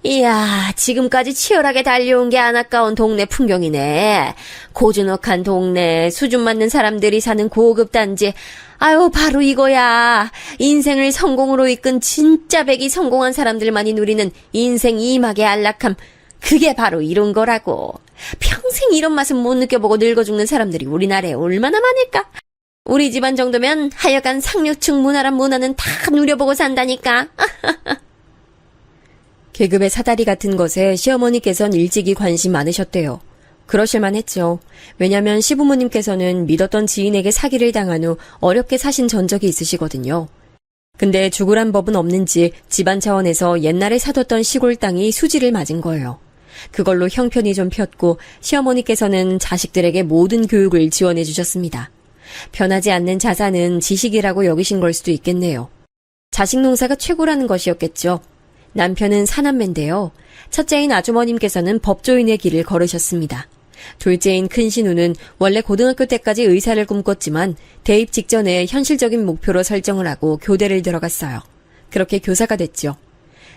이야, 지금까지 치열하게 달려온 게 안 아까운 동네 풍경이네. 고즈넉한 동네, 수준 맞는 사람들이 사는 고급 단지. 아유, 바로 이거야. 인생을 성공으로 이끈 진짜 백이 성공한 사람들만이 누리는 인생 이막의 안락함. 그게 바로 이런 거라고. 평생 이런 맛은 못 느껴보고 늙어 죽는 사람들이 우리나라에 얼마나 많을까? 우리 집안 정도면 하여간 상류층 문화란 문화는 다 누려보고 산다니까. 계급의 사다리 같은 것에 시어머니께선 일찍이 관심 많으셨대요. 그러실만 했죠. 왜냐면 시부모님께서는 믿었던 지인에게 사기를 당한 후 어렵게 사신 전적이 있으시거든요. 근데 죽으란 법은 없는지 집안 차원에서 옛날에 사뒀던 시골 땅이 수지를 맞은 거예요. 그걸로 형편이 좀 폈고 시어머니께서는 자식들에게 모든 교육을 지원해 주셨습니다. 변하지 않는 자산은 지식이라고 여기신 걸 수도 있겠네요. 자식 농사가 최고라는 것이었겠죠. 남편은 사남매인데요. 첫째인 아주머님께서는 법조인의 길을 걸으셨습니다. 둘째인 큰 신우는 원래 고등학교 때까지 의사를 꿈꿨지만 대입 직전에 현실적인 목표로 설정을 하고 교대를 들어갔어요. 그렇게 교사가 됐죠.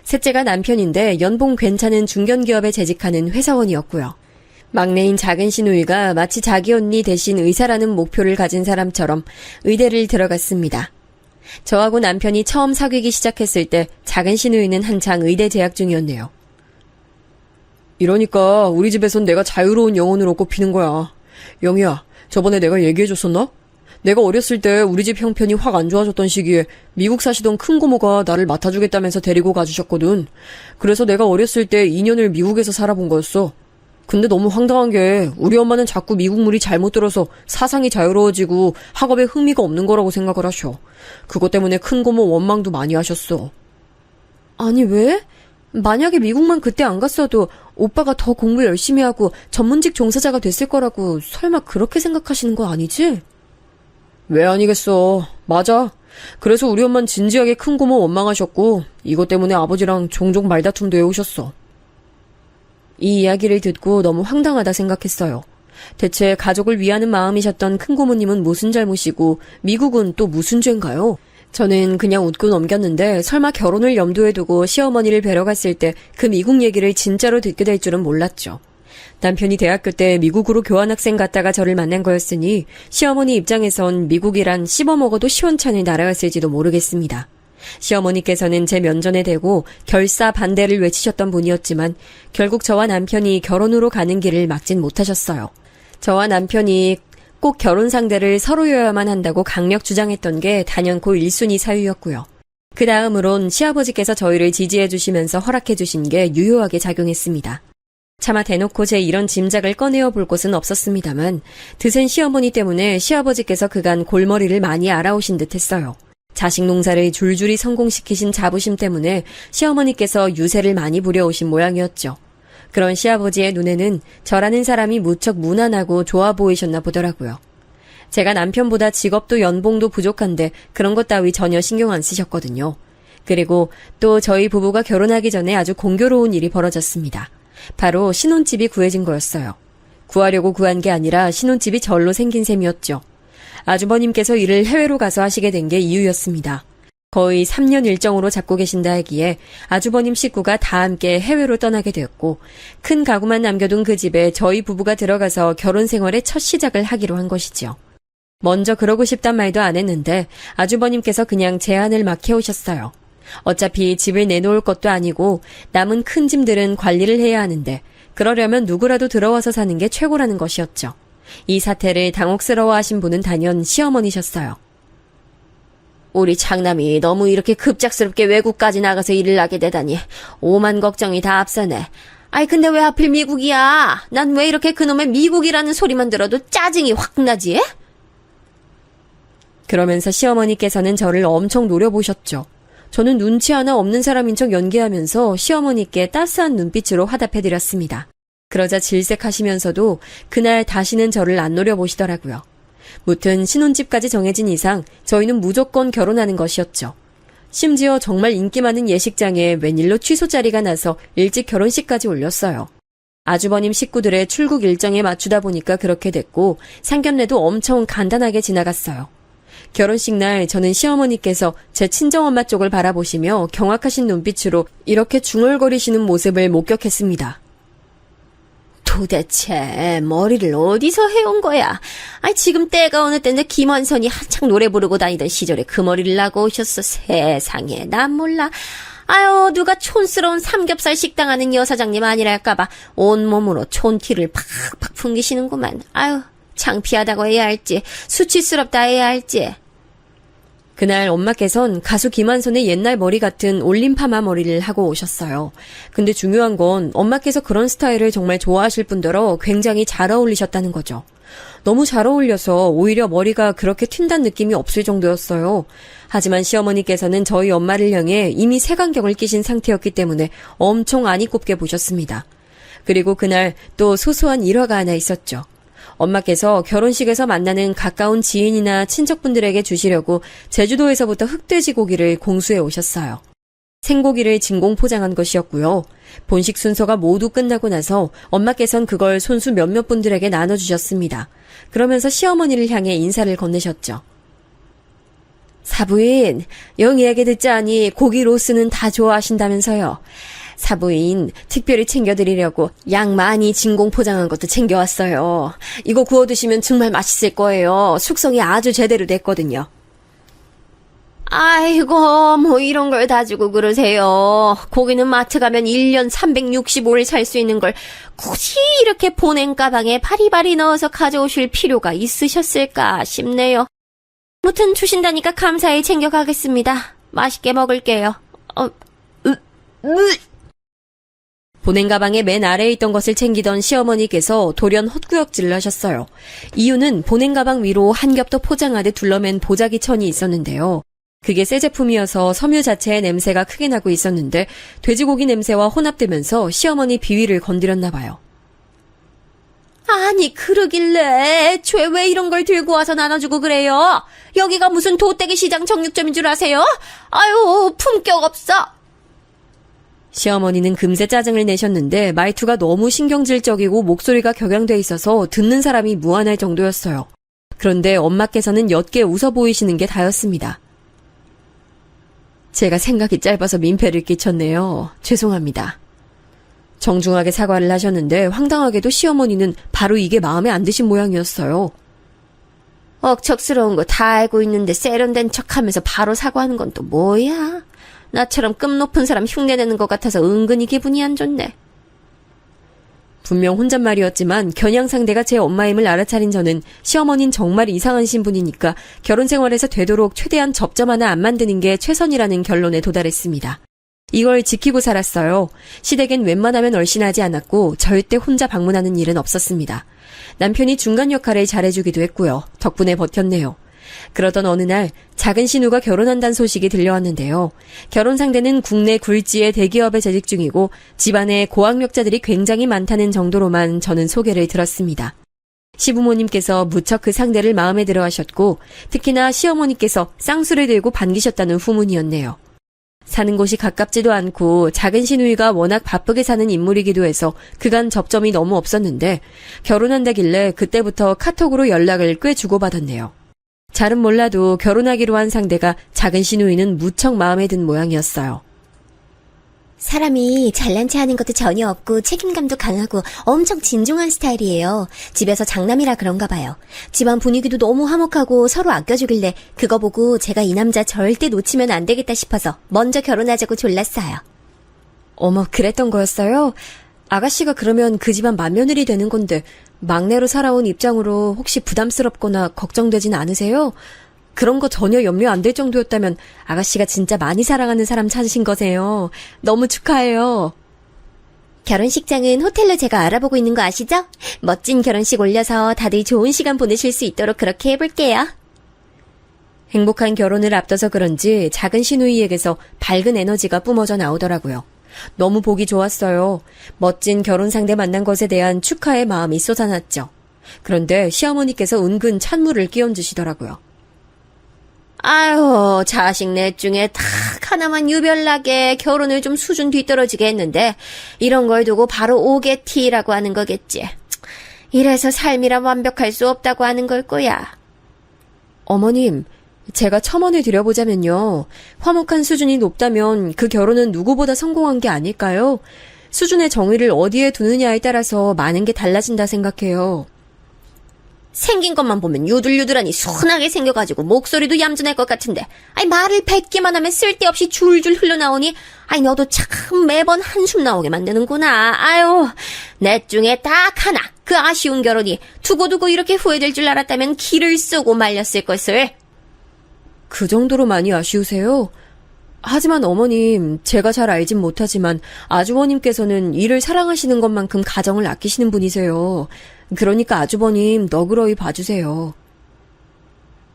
셋째가 남편인데 연봉 괜찮은 중견기업에 재직하는 회사원이었고요. 막내인 작은 신우이가 마치 자기 언니 대신 의사라는 목표를 가진 사람처럼 의대를 들어갔습니다. 저하고 남편이 처음 사귀기 시작했을 때 작은 신우이는 한창 의대 재학 중이었네요. 이러니까 우리 집에선 내가 자유로운 영혼으로 꼽히는 거야. 영희야, 저번에 내가 얘기해줬었나? 내가 어렸을 때 우리 집 형편이 확 안 좋아졌던 시기에 미국 사시던 큰 고모가 나를 맡아주겠다면서 데리고 가주셨거든. 그래서 내가 어렸을 때 2년을 미국에서 살아본 거였어. 근데 너무 황당한 게 우리 엄마는 자꾸 미국 물이 잘못 들어서 사상이 자유로워지고 학업에 흥미가 없는 거라고 생각을 하셔. 그것 때문에 큰 고모 원망도 많이 하셨어. 아니 왜? 만약에 미국만 그때 안 갔어도 오빠가 더 공부 열심히 하고 전문직 종사자가 됐을 거라고 설마 그렇게 생각하시는 거 아니지? 왜 아니겠어. 맞아. 그래서 우리 엄마는 진지하게 큰 고모 원망하셨고 이것 때문에 아버지랑 종종 말다툼도 해오셨어. 이 이야기를 듣고 너무 황당하다 생각했어요. 대체 가족을 위하는 마음이셨던 큰 고모님은 무슨 잘못이고 미국은 또 무슨 죄인가요? 저는 그냥 웃고 넘겼는데 설마 결혼을 염두에 두고 시어머니를 뵈러 갔을 때 그 미국 얘기를 진짜로 듣게 될 줄은 몰랐죠. 남편이 대학교 때 미국으로 교환학생 갔다가 저를 만난 거였으니 시어머니 입장에선 미국이란 씹어먹어도 시원찮을 나라였을지도 모르겠습니다. 시어머니께서는 제 면전에 대고 결사 반대를 외치셨던 분이었지만 결국 저와 남편이 결혼으로 가는 길을 막진 못하셨어요. 저와 남편이 꼭 결혼 상대를 서로여야만 한다고 강력 주장했던 게 단연코 1순위 사유였고요. 그 다음으론 시아버지께서 저희를 지지해 주시면서 허락해 주신 게 유효하게 작용했습니다. 차마 대놓고 제 이런 짐작을 꺼내어 볼 곳은 없었습니다만 드센 시어머니 때문에 시아버지께서 그간 골머리를 많이 알아오신 듯 했어요. 자식 농사를 줄줄이 성공시키신 자부심 때문에 시어머니께서 유세를 많이 부려오신 모양이었죠. 그런 시아버지의 눈에는 저라는 사람이 무척 무난하고 좋아 보이셨나 보더라고요. 제가 남편보다 직업도 연봉도 부족한데 그런 것 따위 전혀 신경 안 쓰셨거든요. 그리고 또 저희 부부가 결혼하기 전에 아주 공교로운 일이 벌어졌습니다. 바로 신혼집이 구해진 거였어요. 구하려고 구한 게 아니라 신혼집이 절로 생긴 셈이었죠. 아주버님께서 일을 해외로 가서 하시게 된 게 이유였습니다. 거의 3년 일정으로 잡고 계신다 하기에 아주버님 식구가 다 함께 해외로 떠나게 되었고 큰 가구만 남겨둔 그 집에 저희 부부가 들어가서 결혼 생활의 첫 시작을 하기로 한 것이지요. 먼저 그러고 싶단 말도 안 했는데 아주버님께서 그냥 제안을 막 해오셨어요. 어차피 집을 내놓을 것도 아니고 남은 큰 짐들은 관리를 해야 하는데 그러려면 누구라도 들어와서 사는 게 최고라는 것이었죠. 이 사태를 당혹스러워하신 분은 단연 시어머니셨어요. 우리 장남이 너무 이렇게 급작스럽게 외국까지 나가서 일을 하게 되다니 오만 걱정이 다 앞서네. 아이 근데 왜 하필 미국이야? 난 왜 이렇게 그놈의 미국이라는 소리만 들어도 짜증이 확 나지? 그러면서 시어머니께서는 저를 엄청 노려보셨죠. 저는 눈치 하나 없는 사람인 척 연기하면서 시어머니께 따스한 눈빛으로 화답해드렸습니다. 그러자 질색하시면서도 그날 다시는 저를 안 노려보시더라고요. 무튼 신혼집까지 정해진 이상 저희는 무조건 결혼하는 것이었죠. 심지어 정말 인기 많은 예식장에 웬일로 취소 자리가 나서 일찍 결혼식까지 올렸어요. 아주버님 식구들의 출국 일정에 맞추다 보니까 그렇게 됐고 상견례도 엄청 간단하게 지나갔어요. 결혼식 날 저는 시어머니께서 제 친정엄마 쪽을 바라보시며 경악하신 눈빛으로 이렇게 중얼거리시는 모습을 목격했습니다. 도대체 머리를 어디서 해온 거야? 아니 지금 때가 어느 때인데 김원선이 한창 노래 부르고 다니던 시절에 그 머리를 나고 오셨어. 세상에 난 몰라. 아유 누가 촌스러운 삼겹살 식당 하는 여사장님 아니랄까봐 온몸으로 촌티를 팍팍 풍기시는구만. 아유 창피하다고 해야 할지 수치스럽다 해야 할지. 그날 엄마께선 가수 김한선의 옛날 머리 같은 올림 파마 머리를 하고 오셨어요. 근데 중요한 건 엄마께서 그런 스타일을 정말 좋아하실 뿐더러 굉장히 잘 어울리셨다는 거죠. 너무 잘 어울려서 오히려 머리가 그렇게 튄다는 느낌이 없을 정도였어요. 하지만 시어머니께서는 저희 엄마를 향해 이미 색안경을 끼신 상태였기 때문에 엄청 안이 꼽게 보셨습니다. 그리고 그날 또 소소한 일화가 하나 있었죠. 엄마께서 결혼식에서 만나는 가까운 지인이나 친척분들에게 주시려고 제주도에서부터 흑돼지 고기를 공수해 오셨어요. 생고기를 진공 포장한 것이었고요. 본식 순서가 모두 끝나고 나서 엄마께선 그걸 손수 몇몇 분들에게 나눠주셨습니다. 그러면서 시어머니를 향해 인사를 건네셨죠. 사부인, 영희 얘기 듣자니 고기 로스는 다 좋아하신다면서요. 사부인 특별히 챙겨드리려고 양 많이 진공 포장한 것도 챙겨왔어요. 이거 구워 드시면 정말 맛있을 거예요. 숙성이 아주 제대로 됐거든요. 아이고 뭐 이런 걸 다 주고 그러세요. 고기는 마트 가면 1년 365일 살 수 있는 걸 굳이 이렇게 보냉 가방에 바리바리 넣어서 가져오실 필요가 있으셨을까 싶네요. 무튼 주신다니까 감사히 챙겨가겠습니다. 맛있게 먹을게요. 보냉 가방의 맨 아래에 있던 것을 챙기던 시어머니께서 돌연 헛구역질을 하셨어요. 이유는 보냉 가방 위로 한 겹 더 포장하듯 둘러맨 보자기 천이 있었는데요. 그게 새 제품이어서 섬유 자체의 냄새가 크게 나고 있었는데 돼지고기 냄새와 혼합되면서 시어머니 비위를 건드렸나 봐요. 아니 그러길래 애초에 왜 이런 걸 들고 와서 나눠주고 그래요? 여기가 무슨 도떼기 시장 정육점인 줄 아세요? 아유 품격 없어. 시어머니는 금세 짜증을 내셨는데 말투가 너무 신경질적이고 목소리가 격양돼 있어서 듣는 사람이 무안할 정도였어요. 그런데 엄마께서는 옅게 웃어 보이시는 게 다였습니다. 제가 생각이 짧아서 민폐를 끼쳤네요. 죄송합니다. 정중하게 사과를 하셨는데 황당하게도 시어머니는 바로 이게 마음에 안 드신 모양이었어요. 억척스러운 거 다 알고 있는데 세련된 척하면서 바로 사과하는 건 또 뭐야? 나처럼 급 높은 사람 흉내내는 것 같아서 은근히 기분이 안 좋네. 분명 혼잣말이었지만 겨냥 상대가 제 엄마임을 알아차린 저는 시어머니는 정말 이상한 신분이니까 결혼 생활에서 되도록 최대한 접점 하나 안 만드는 게 최선이라는 결론에 도달했습니다. 이걸 지키고 살았어요. 시댁엔 웬만하면 얼씬하지 않았고 절대 혼자 방문하는 일은 없었습니다. 남편이 중간 역할을 잘해주기도 했고요. 덕분에 버텼네요. 그러던 어느 날 작은 신우가 결혼한다는 소식이 들려왔는데요. 결혼 상대는 국내 굴지의 대기업에 재직 중이고 집안에 고학력자들이 굉장히 많다는 정도로만 저는 소개를 들었습니다. 시부모님께서 무척 그 상대를 마음에 들어 하셨고 특히나 시어머니께서 쌍수를 들고 반기셨다는 후문이었네요. 사는 곳이 가깝지도 않고 작은 시누이가 워낙 바쁘게 사는 인물이기도 해서 그간 접점이 너무 없었는데 결혼한다길래 그때부터 카톡으로 연락을 꽤 주고받았네요. 잘은 몰라도 결혼하기로 한 상대가 작은 시누이는 무척 마음에 든 모양이었어요. 사람이 잘난 체 하는 것도 전혀 없고 책임감도 강하고 엄청 진중한 스타일이에요. 집에서 장남이라 그런가 봐요. 집안 분위기도 너무 화목하고 서로 아껴주길래 그거 보고 제가 이 남자 절대 놓치면 안 되겠다 싶어서 먼저 결혼하자고 졸랐어요. 어머, 그랬던 거였어요? 아가씨가 그러면 그 집안 맏며느리 되는 건데 막내로 살아온 입장으로 혹시 부담스럽거나 걱정되진 않으세요? 그런 거 전혀 염려 안 될 정도였다면 아가씨가 진짜 많이 사랑하는 사람 찾으신 거세요. 너무 축하해요. 결혼식장은 호텔로 제가 알아보고 있는 거 아시죠? 멋진 결혼식 올려서 다들 좋은 시간 보내실 수 있도록 그렇게 해볼게요. 행복한 결혼을 앞둬서 그런지 작은 시누이에게서 밝은 에너지가 뿜어져 나오더라고요. 너무 보기 좋았어요. 멋진 결혼 상대 만난 것에 대한 축하의 마음이 쏟아났죠. 그런데 시어머니께서 은근 찬물을 끼얹으시더라고요. 아유, 자식 넷 중에 딱 하나만 유별나게 결혼을 좀 수준 뒤떨어지게 했는데 이런 걸 두고 바로 오게티라고 하는 거겠지. 이래서 삶이란 완벽할 수 없다고 하는 걸 거야. 어머님, 제가 첨언을 드려보자면요. 화목한 수준이 높다면 그 결혼은 누구보다 성공한 게 아닐까요? 수준의 정의를 어디에 두느냐에 따라서 많은 게 달라진다 생각해요. 생긴 것만 보면 유들유들하니 순하게 생겨가지고 목소리도 얌전할 것 같은데 말을 100개만 하면 쓸데없이 줄줄 흘러나오니 너도 참 매번 한숨 나오게 만드는구나. 아유, 넷 중에 딱 하나 그 아쉬운 결혼이 두고두고 이렇게 후회될 줄 알았다면 기를 쓰고 말렸을 것을. 그 정도로 많이 아쉬우세요? 하지만 어머님, 제가 잘 알진 못하지만 아주버님께서는 일을 사랑하시는 것만큼 가정을 아끼시는 분이세요. 그러니까 아주버님 너그러이 봐주세요.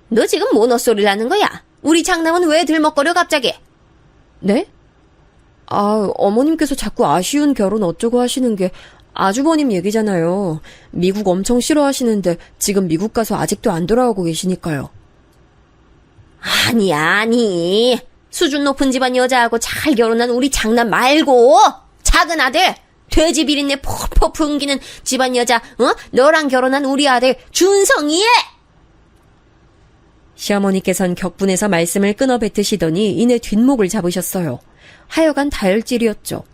너 지금 뭔 헛소리를 하는 거야? 우리 장남은 왜 들먹거려 갑자기? 네? 어머님께서 자꾸 아쉬운 결혼 어쩌고 하시는 게 아주버님 얘기잖아요. 미국 엄청 싫어하시는데 지금 미국 가서 아직도 안 돌아오고 계시니까요. 아니. 수준 높은 집안 여자하고 잘 결혼한 우리 장남 말고 작은 아들, 돼지 비린내 퍽퍽 풍기는 집안 여자, 너랑 결혼한 우리 아들 준성이! 시어머니께선 격분해서 말씀을 끊어 뱉으시더니 이내 뒷목을 잡으셨어요. 하여간 다혈질이었죠.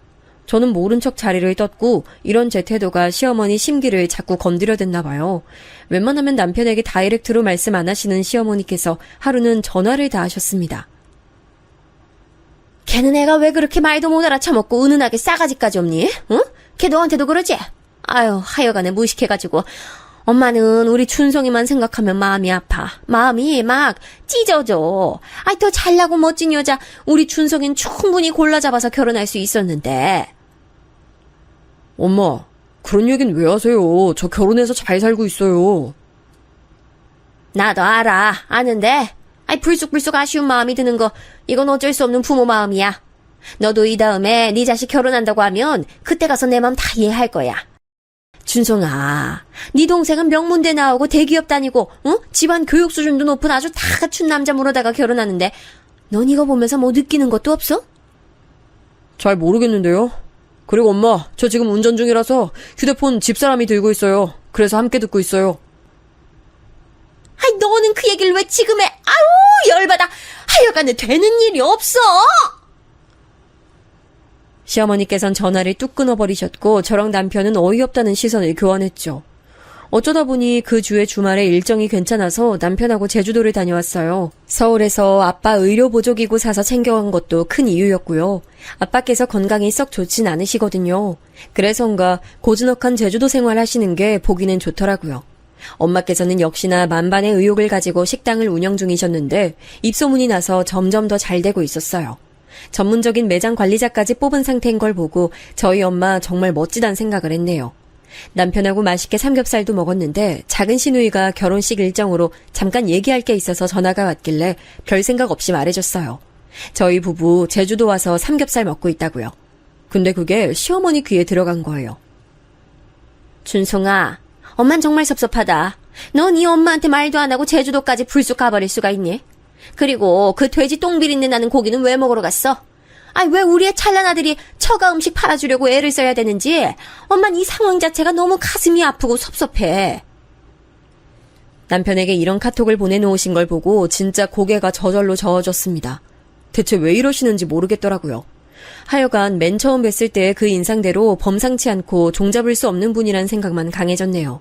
저는 모른 척 자리를 떴고 이런 제 태도가 시어머니 심기를 자꾸 건드려댔나 봐요. 웬만하면 남편에게 다이렉트로 말씀 안 하시는 시어머니께서 하루는 전화를 다 하셨습니다. 걔는 애가 왜 그렇게 말도 못 알아쳐먹고 은은하게 싸가지까지 없니? 응? 걔 너한테도 그러지? 아유, 하여간에 무식해가지고 엄마는 우리 춘성이만 생각하면 마음이 아파. 마음이 막 찢어져. 더 잘나고 멋진 여자 우리 춘성이는 충분히 골라 잡아서 결혼할 수 있었는데. 엄마, 그런 얘기는 왜 하세요? 저 결혼해서 잘 살고 있어요. 나도 알아. 아는데 불쑥불쑥 아쉬운 마음이 드는 거 이건 어쩔 수 없는 부모 마음이야. 너도 이 다음에 네 자식 결혼한다고 하면 그때 가서 내 마음 다 이해할 거야. 준성아, 네 동생은 명문대 나오고 대기업 다니고 집안 교육 수준도 높은 아주 다 갖춘 남자 물어다가 결혼하는데 넌 이거 보면서 뭐 느끼는 것도 없어? 잘 모르겠는데요. 그리고 엄마, 저 지금 운전 중이라서 휴대폰 집사람이 들고 있어요. 그래서 함께 듣고 있어요. 너는 그 얘기를 왜 지금 해? 아우, 열받아. 하여간에 되는 일이 없어. 시어머니께선 전화를 뚝 끊어버리셨고 저랑 남편은 어이없다는 시선을 교환했죠. 어쩌다 보니 그 주에 주말에 일정이 괜찮아서 남편하고 제주도를 다녀왔어요. 서울에서 아빠 의료보조기구 사서 챙겨간 것도 큰 이유였고요. 아빠께서 건강이 썩 좋진 않으시거든요. 그래서인가 고즈넉한 제주도 생활 하시는 게 보기는 좋더라고요. 엄마께서는 역시나 만반의 의욕을 가지고 식당을 운영 중이셨는데 입소문이 나서 점점 더 잘 되고 있었어요. 전문적인 매장 관리자까지 뽑은 상태인 걸 보고 저희 엄마 정말 멋지단 생각을 했네요. 남편하고 맛있게 삼겹살도 먹었는데 작은 시누이가 결혼식 일정으로 잠깐 얘기할 게 있어서 전화가 왔길래 별 생각 없이 말해줬어요. 저희 부부 제주도 와서 삼겹살 먹고 있다고요. 근데 그게 시어머니 귀에 들어간 거예요. 준성아, 엄만 정말 섭섭하다. 넌 이 엄마한테 말도 안 하고 제주도까지 불쑥 가버릴 수가 있니? 그리고 그 돼지 똥 비린내 나는 고기는 왜 먹으러 갔어? 왜 우리의 찰난 아들이 처가 음식 팔아주려고 애를 써야 되는지 엄만 이 상황 자체가 너무 가슴이 아프고 섭섭해. 남편에게 이런 카톡을 보내놓으신 걸 보고 진짜 고개가 저절로 저어졌습니다. 대체 왜 이러시는지 모르겠더라고요. 하여간 맨 처음 뵀을 때 그 인상대로 범상치 않고 종잡을 수 없는 분이란 생각만 강해졌네요.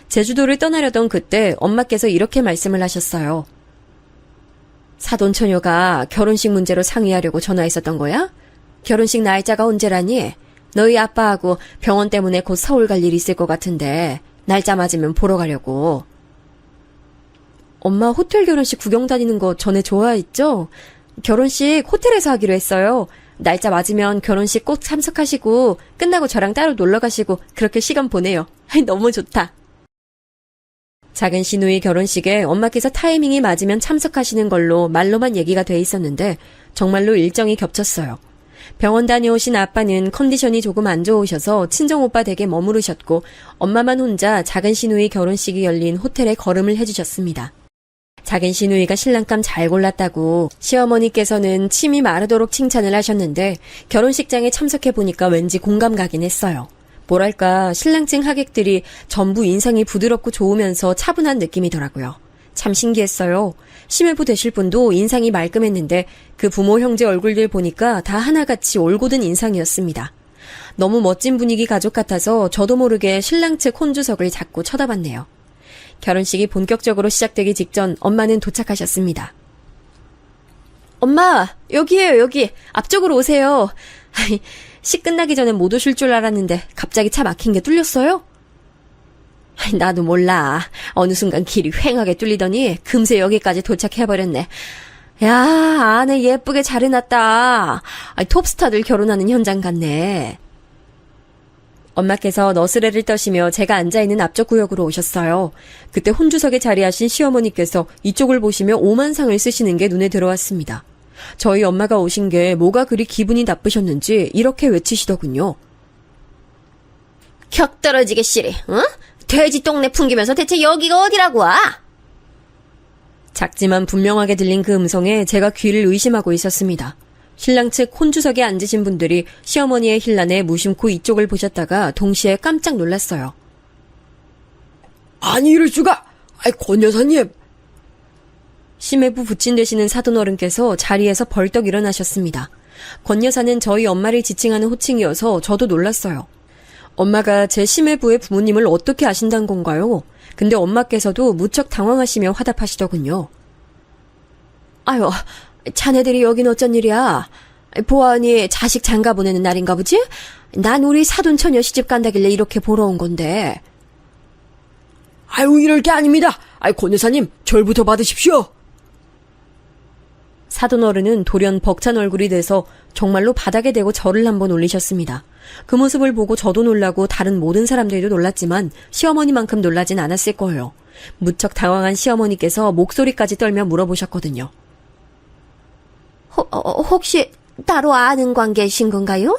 제주도를 떠나려던 그때 엄마께서 이렇게 말씀을 하셨어요. 사돈처녀가 결혼식 문제로 상의하려고 전화했었던 거야? 결혼식 날짜가 언제라니? 너희 아빠하고 병원 때문에 곧 서울 갈 일이 있을 것 같은데 날짜 맞으면 보러 가려고. 엄마 호텔 결혼식 구경 다니는 거 전에 좋아했죠? 결혼식 호텔에서 하기로 했어요. 날짜 맞으면 결혼식 꼭 참석하시고 끝나고 저랑 따로 놀러 가시고 그렇게 시간 보내요. 너무 좋다. 작은 시누이 결혼식에 엄마께서 타이밍이 맞으면 참석하시는 걸로 말로만 얘기가 돼 있었는데 정말로 일정이 겹쳤어요. 병원 다녀오신 아빠는 컨디션이 조금 안 좋으셔서 친정오빠 댁에 머무르셨고 엄마만 혼자 작은 시누이 결혼식이 열린 호텔에 걸음을 해주셨습니다. 작은 시누이가 신랑감 잘 골랐다고 시어머니께서는 침이 마르도록 칭찬을 하셨는데 결혼식장에 참석해보니까 왠지 공감 가긴 했어요. 뭐랄까 신랑층 하객들이 전부 인상이 부드럽고 좋으면서 차분한 느낌이더라고요. 참 신기했어요. 시매부 되실 분도 인상이 말끔했는데 그 부모 형제 얼굴들 보니까 다 하나같이 올곧은 인상이었습니다. 너무 멋진 분위기 가족 같아서 저도 모르게 신랑 측 혼주석을 자꾸 쳐다봤네요. 결혼식이 본격적으로 시작되기 직전 엄마는 도착하셨습니다. 엄마, 여기에요, 여기. 앞쪽으로 오세요. 식 끝나기 전에 못 오실 줄 알았는데 갑자기 차 막힌 게 뚫렸어요? 나도 몰라. 어느 순간 길이 휑하게 뚫리더니 금세 여기까지 도착해버렸네. 야, 안에 예쁘게 잘 해놨다. 톱스타들 결혼하는 현장 같네. 엄마께서 너스레를 떠시며 제가 앉아있는 앞쪽 구역으로 오셨어요. 그때 혼주석에 자리하신 시어머니께서 이쪽을 보시며 오만상을 쓰시는 게 눈에 들어왔습니다. 저희 엄마가 오신 게 뭐가 그리 기분이 나쁘셨는지 이렇게 외치시더군요. 격 떨어지게 씨리, 응? 돼지 똥내 풍기면서 대체 여기가 어디라고 와? 작지만 분명하게 들린 그 음성에 제가 귀를 의심하고 있었습니다. 신랑 측 혼주석에 앉으신 분들이 시어머니의 힐난에 무심코 이쪽을 보셨다가 동시에 깜짝 놀랐어요. 아니 이럴 수가. 권 여사님. 심해부 부친 되시는 사돈어른께서 자리에서 벌떡 일어나셨습니다. 권 여사는 저희 엄마를 지칭하는 호칭이어서 저도 놀랐어요. 엄마가 제 심해부의 부모님을 어떻게 아신다는 건가요? 근데 엄마께서도 무척 당황하시며 화답하시더군요. 아유, 자네들이 여긴 어쩐 일이야? 보아하니 자식 장가 보내는 날인가 보지? 난 우리 사돈처녀 시집 간다길래 이렇게 보러 온 건데. 아유 이럴 게 아닙니다. 권 여사님 절부터 받으십시오. 사돈어른은 돌연 벅찬 얼굴이 돼서 정말로 바닥에 대고 절을 한번 올리셨습니다. 그 모습을 보고 저도 놀라고 다른 모든 사람들도 놀랐지만 시어머니만큼 놀라진 않았을 거예요. 무척 당황한 시어머니께서 목소리까지 떨며 물어보셨거든요. 혹시 따로 아는 관계이신 건가요?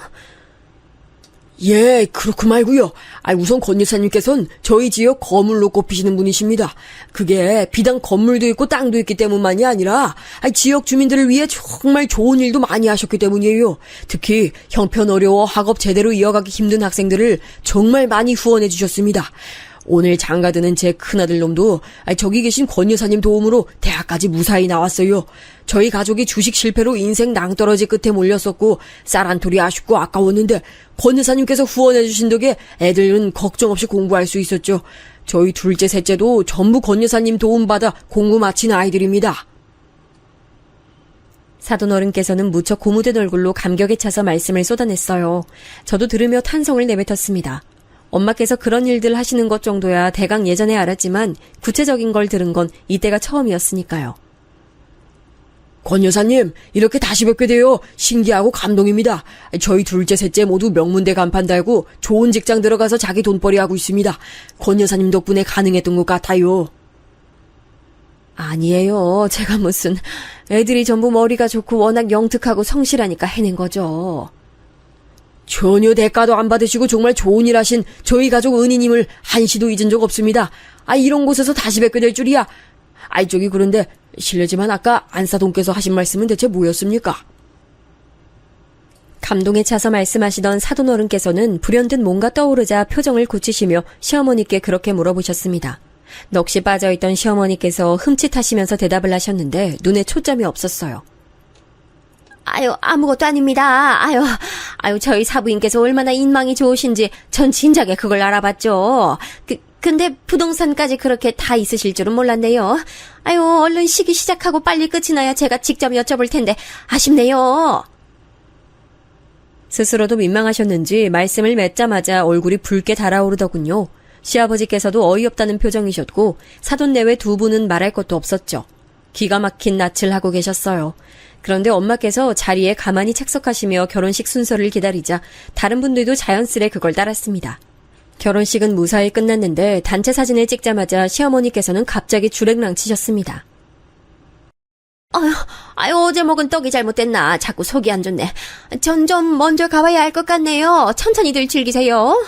예, 그렇고 말고요. 우선 권 여사님께서는 저희 지역 거물로 꼽히시는 분이십니다. 그게 비단 건물도 있고 땅도 있기 때문만이 아니라 지역 주민들을 위해 정말 좋은 일도 많이 하셨기 때문이에요. 특히 형편 어려워 학업 제대로 이어가기 힘든 학생들을 정말 많이 후원해 주셨습니다. 오늘 장가드는 제 큰아들 놈도 저기 계신 권 여사님 도움으로 대학까지 무사히 나왔어요. 저희 가족이 주식 실패로 인생 낭떠러지 끝에 몰렸었고 쌀 한 톨이 아쉽고 아까웠는데 권 여사님께서 후원해 주신 덕에 애들은 걱정 없이 공부할 수 있었죠. 저희 둘째 셋째도 전부 권 여사님 도움받아 공부 마친 아이들입니다. 사돈어른께서는 무척 고무된 얼굴로 감격에 차서 말씀을 쏟아냈어요. 저도 들으며 탄성을 내뱉었습니다. 엄마께서 그런 일들 하시는 것 정도야 대강 예전에 알았지만 구체적인 걸 들은 건 이때가 처음이었으니까요. 권 여사님, 이렇게 다시 뵙게 되어 신기하고 감동입니다. 저희 둘째 셋째 모두 명문대 간판 달고 좋은 직장 들어가서 자기 돈벌이 하고 있습니다. 권 여사님 덕분에 가능했던 것 같아요. 아니에요. 제가 무슨 애들이 전부 머리가 좋고 워낙 영특하고 성실하니까 해낸 거죠. 전혀 대가도 안 받으시고 정말 좋은 일 하신 저희 가족 은희님을 한시도 잊은 적 없습니다. 이런 곳에서 다시 뵙게 될 줄이야. 저기 그런데 실례지만 아까 안사돈께서 하신 말씀은 대체 뭐였습니까? 감동에 차서 말씀하시던 사돈어른께서는 불현듯 뭔가 떠오르자 표정을 굳히시며 시어머니께 그렇게 물어보셨습니다. 넋이 빠져있던 시어머니께서 흠칫하시면서 대답을 하셨는데 눈에 초점이 없었어요. 아유, 아무것도 아닙니다. 아유, 저희 사부인께서 얼마나 인망이 좋으신지 전 진작에 그걸 알아봤죠. 근데 부동산까지 그렇게 다 있으실 줄은 몰랐네요. 아유, 얼른 시기 시작하고 빨리 끝이 나야 제가 직접 여쭤볼 텐데 아쉽네요. 스스로도 민망하셨는지 말씀을 맺자마자 얼굴이 붉게 달아오르더군요. 시아버지께서도 어이없다는 표정이셨고 사돈 내외 두 분은 말할 것도 없었죠. 기가 막힌 낯을 하고 계셨어요. 그런데 엄마께서 자리에 가만히 착석하시며 결혼식 순서를 기다리자 다른 분들도 자연스레 그걸 따랐습니다. 결혼식은 무사히 끝났는데 단체 사진을 찍자마자 시어머니께서는 갑자기 주랭랑 치셨습니다. 아유, 어제 먹은 떡이 잘못됐나. 자꾸 속이 안 좋네. 전 좀 먼저 가봐야 할 것 같네요. 천천히들 즐기세요.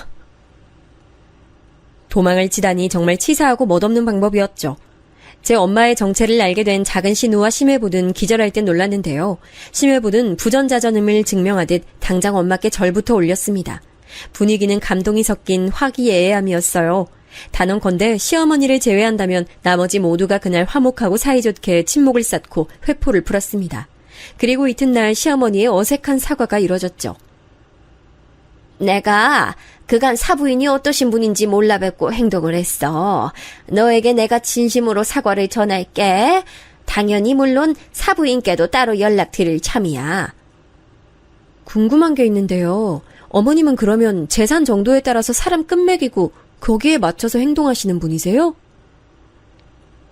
도망을 치다니 정말 치사하고 멋없는 방법이었죠. 제 엄마의 정체를 알게 된 작은 신우와 심해보든 기절할 땐 놀랐는데요. 심해보든 부전자전음을 증명하듯 당장 엄마께 절부터 올렸습니다. 분위기는 감동이 섞인 화기애애함이었어요. 단언컨대 시어머니를 제외한다면 나머지 모두가 그날 화목하고 사이좋게 친목을 쌓고 회포를 풀었습니다. 그리고 이튿날 시어머니의 어색한 사과가 이뤄졌죠. 내가 그간 사부인이 어떠신 분인지 몰라 뵙고 행동을 했어. 너에게 내가 진심으로 사과를 전할게. 당연히 물론 사부인께도 따로 연락드릴 참이야. 궁금한 게 있는데요. 어머님은 그러면 재산 정도에 따라서 사람 끝매기고 거기에 맞춰서 행동하시는 분이세요?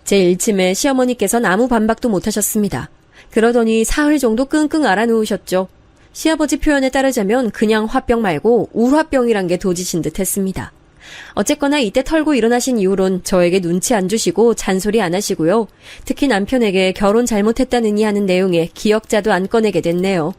제 일침에 시어머니께서는 아무 반박도 못하셨습니다. 그러더니 사흘 정도 끙끙 앓아누우셨죠. 시아버지 표현에 따르자면 그냥 화병 말고 우화병이란 게 도지신 듯 했습니다. 어쨌거나 이때 털고 일어나신 이후론 저에게 눈치 안 주시고 잔소리 안 하시고요. 특히 남편에게 결혼 잘못했다느니 하는 내용의 기억자도 안 꺼내게 됐네요.